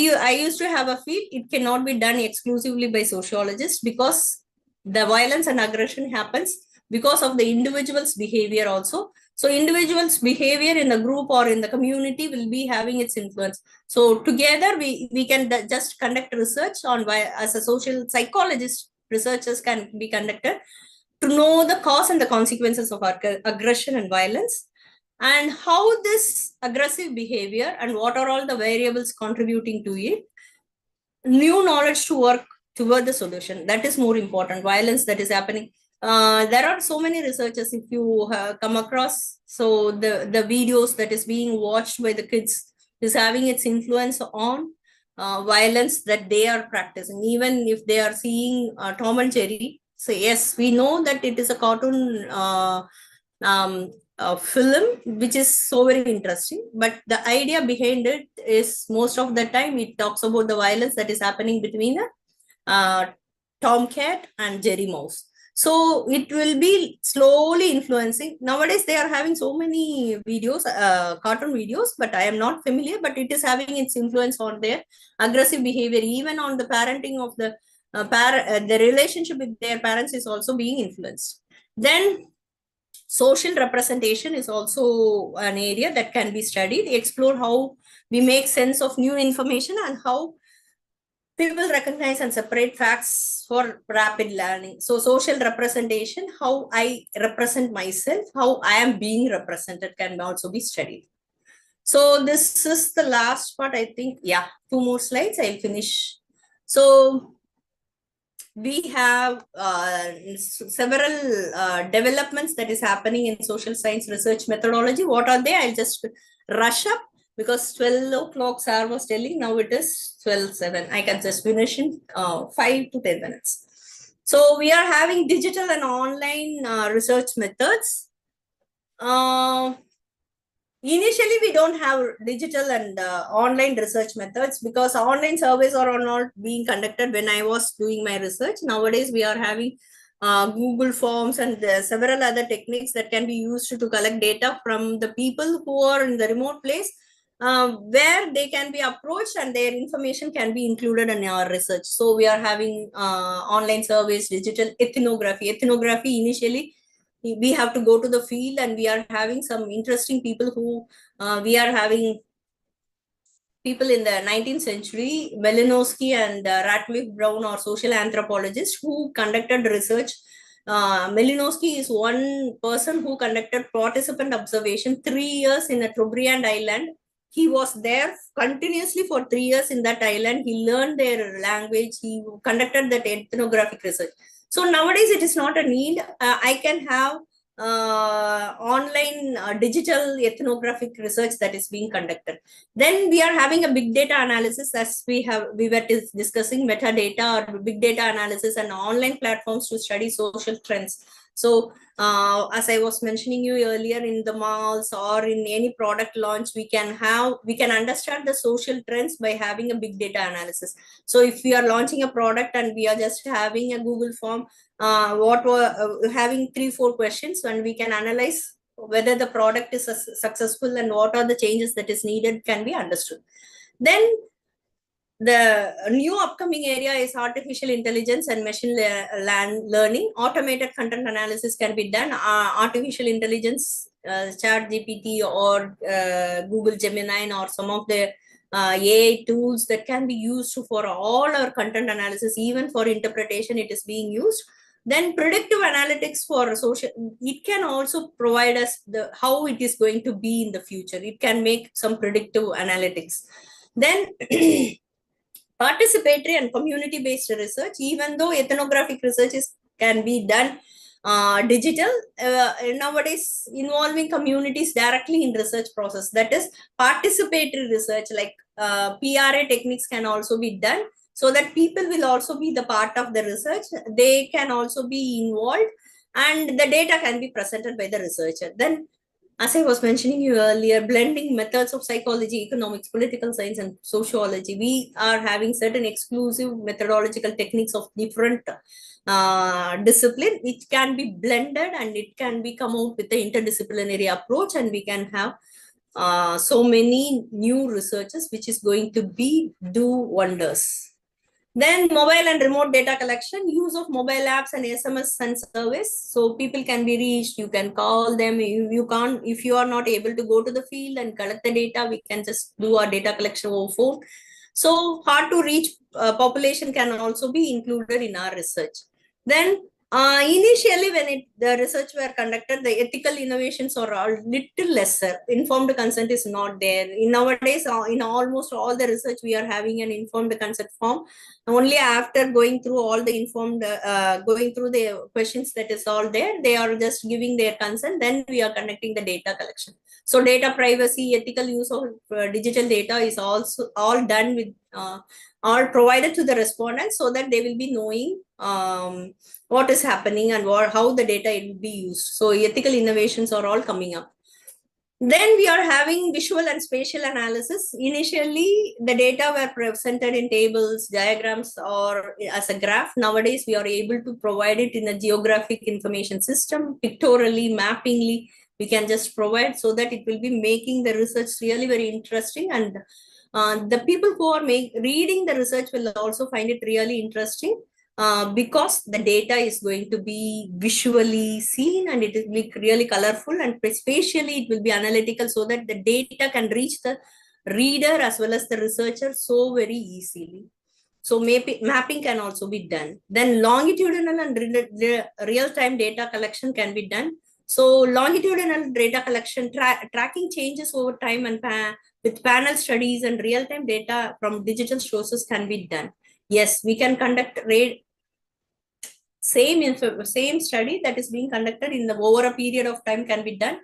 used to have a feel it cannot be done exclusively by sociologists, because the violence and aggression happens because of the individual's behavior also. So individual's behavior in the group or in the community will be having its influence. So together we can just conduct research on why, as a social psychologist, researchers can be conducted to know the cause and the consequences of aggression and violence, and how this aggressive behavior and what are all the variables contributing to it. New knowledge to work toward the solution. That is more important. Violence that is happening. There are so many researchers, if you come across, so the videos that is being watched by the kids is having its influence on violence that they are practicing. Even if they are seeing Tom and Jerry, so yes, we know that it is a cartoon film, which is so very interesting. But the idea behind it is, most of the time, it talks about the violence that is happening between Tomcat and Jerry Mouse. So it will be slowly influencing. Nowadays, they are having so many videos, cartoon videos, but I am not familiar, but it is having its influence on their aggressive behavior. Even on the parenting of the the relationship with their parents is also being influenced. Then social representation is also an area that can be studied. Explore how we make sense of new information and how people recognize and separate facts for rapid learning. So social representation, how I represent myself, how I am being represented, can also be studied. So this is the last part, I think. Yeah, 2 more slides, I'll finish. So we have several developments that is happening in social science research methodology. What are they? I'll just rush up, because 12 o'clock Sir was telling, now it is 12:07. I can just finish in 5 to 10 minutes. So we are having digital and online research methods. Initially, we don't have digital and online research methods, because online surveys are not being conducted when I was doing my research. Nowadays, we are having Google Forms and several other techniques that can be used to collect data from the people who are in the remote place, where they can be approached and their information can be included in our research. So we are having online surveys, digital ethnography. Ethnography initially we have to go to the field, and we are having some interesting people who we are having people in the 19th century, Malinowski and Ratcliffe Brown are social anthropologists who conducted research. Malinowski is one person who conducted participant observation 3 years in a Trobriand island. He was there continuously for 3 years in that island. He learned their language. He conducted that ethnographic research. So nowadays it is not a need. I can have online digital ethnographic research that is being conducted. Then we are having a big data analysis, as we were discussing metadata or big data analysis and online platforms to study social trends. So as I was mentioning you earlier, in the malls or in any product launch, we can understand the social trends by having a big data analysis. So if we are launching a product and we are just having a Google form, having 3-4 questions, and we can analyze whether the product is successful and what are the changes that is needed can be understood. Then the new upcoming area is artificial intelligence and machine learning. Automated content analysis can be done. Artificial intelligence, ChatGPT or Google Gemini or some of the AI tools that can be used for all our content analysis, even for interpretation, it is being used. Then predictive analytics for social, it can also provide us how it is going to be in the future. It can make some predictive analytics. Then participatory and community-based research, even though ethnographic research can be done digital, nowadays involving communities directly in research process. That is participatory research, like PRA techniques can also be done, so that people will also be the part of the research. They can also be involved and the data can be presented by the researcher. Then, as I was mentioning you earlier, blending methods of psychology, economics, political science, and sociology. We are having certain exclusive methodological techniques of different discipline, which can be blended and it can be come out with the interdisciplinary approach, and we can have so many new researches which is going to do wonders. Then mobile and remote data collection, use of mobile apps and SMS and service. So people can be reached, you can call them. If you are not able to go to the field and collect the data, we can just do our data collection over phone. So hard to reach population can also be included in our research. Then initially when the research were conducted, the ethical innovations are all little lesser. Informed consent is not there. Nowadays, in almost all the research, we are having an informed consent form. Only after going through all the going through the questions that is all there, they are just giving their consent. Then we are conducting the data collection. So data privacy, ethical use of digital data is also all done with all provided to the respondents, so that they will be knowing what is happening and how the data will be used. So ethical innovations are all coming up. Then we are having visual and spatial analysis. Initially, the data were presented in tables, diagrams, or as a graph. Nowadays, we are able to provide it in a geographic information system, pictorially, mappingly. We can just provide, so that it will be making the research really very interesting, and the people who are reading the research will also find it really interesting. Because the data is going to be visually seen, and it will be really colorful, and spatially it will be analytical, so that the data can reach the reader as well as the researcher so very easily. So mapping can also be done. Then longitudinal and real-time data collection can be done. So longitudinal data collection, tracking changes over time, and with panel studies and real-time data from digital sources can be done. Yes, we can conduct same study that is being conducted in over a period of time can be done,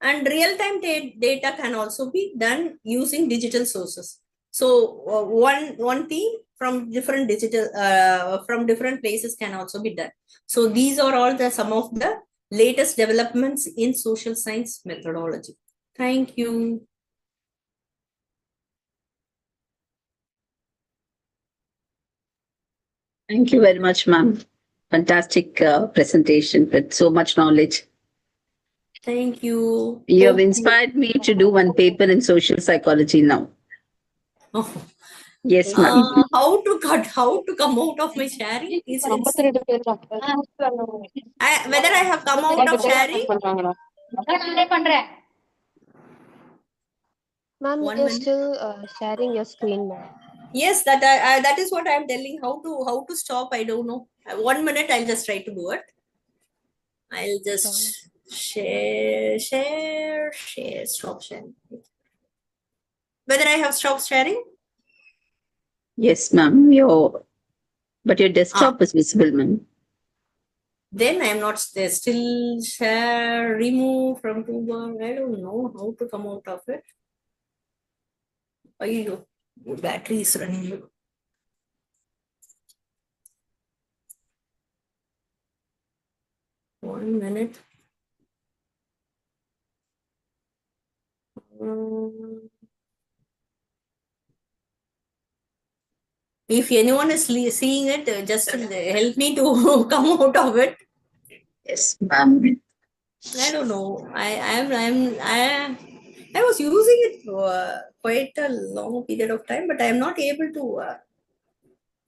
and real-time data can also be done using digital sources. So one theme from different from different places can also be done. So these are all some of the latest developments in social science methodology. Thank you. Thank you very much, ma'am. Fantastic presentation with so much knowledge. Thank you. You have inspired me to do one paper in social psychology now. Oh, Yes, ma'am. How to come out of my sharing? Is it, whether I have come out of sharing? Ma'am, One you're minute. still sharing your screen, ma'am. Yes, that is what I am telling. How to stop? I don't know. 1 minute. I'll just try to do it. I'll just share. Stop sharing. Whether I have stopped sharing? Yes, ma'am. But your desktop is visible, ma'am. Then I am not there. Still share, remove from toolbar. I don't know how to come out of it. Ayyo, battery is running low. One minute. If anyone is seeing it, just help me to come out of it. Yes, ma'am. I don't know. I was using it for quite a long period of time, but I am not able to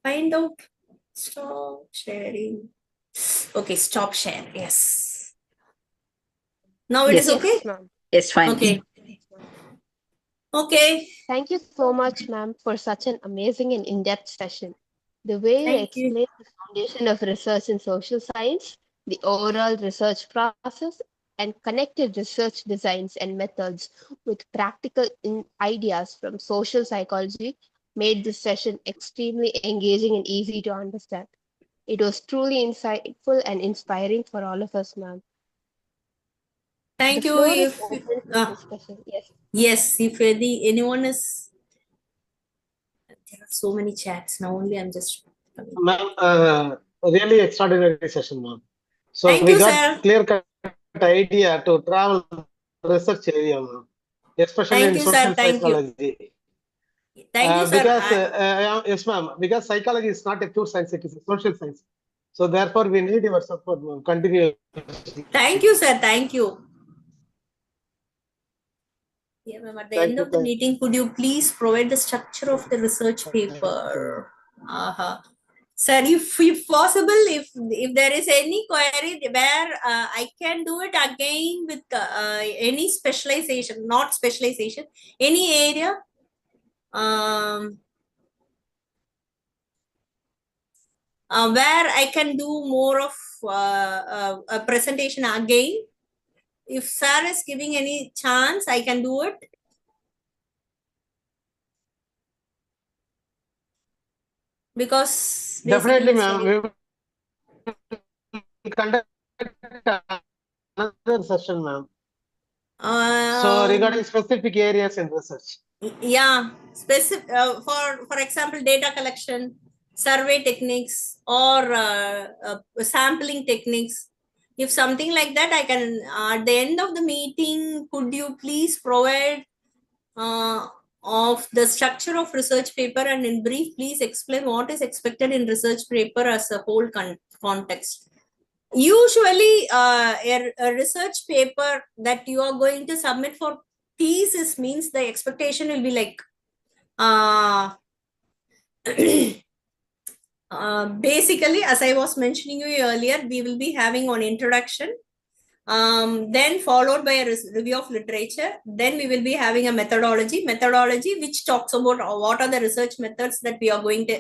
find out. Stop sharing. Okay, stop share. Yes. Now it is Yes. okay? Yes, ma'am. Yes, fine. Okay. Okay. Thank you so much, ma'am, for such an amazing and in-depth session. The way you Thank you. explained the foundation of research in social science, the overall research process, and connected research designs and methods with practical ideas from social psychology made this session extremely engaging and easy to understand. It was truly insightful and inspiring for all of us, ma'am. Thank The you. floor is If open for discussion. Yes. yes, if anyone is, there are so many chats now. Only I'm just. Ma'am, really extraordinary session, ma'am. So Thank we you, got sir. clear-cut idea to travel research area, ma'am, especially Thank in you, social sir. Thank you. psychology. Thank you, sir. Because yes, ma'am, because psychology is not a pure science; it is a social science. So therefore, we need your support, ma'am. Continue. Thank you, sir. Thank you. Yeah, ma'am. At the Thank end you. of the meeting, could you please provide the structure of the research paper? Sir, if possible, if there is any query where I can do it again with any specialization, not specialization, any area, where I can do more of a presentation again. If sir is giving any chance, I can do it. Because Definitely, basically it's ma'am. very. We will conduct another session, ma'am. So regarding specific areas in research. Yeah, specific for example, data collection, survey techniques, or sampling techniques. If something like that, I can at the end of the meeting, could you please provide of the structure of research paper, and in brief, please explain what is expected in research paper as a whole context. Usually, a research paper that you are going to submit for thesis means the expectation will be like basically, as I was mentioning you earlier, we will be having an introduction, then followed by a review of literature. Then we will be having a methodology which talks about what are the research methods that we are going to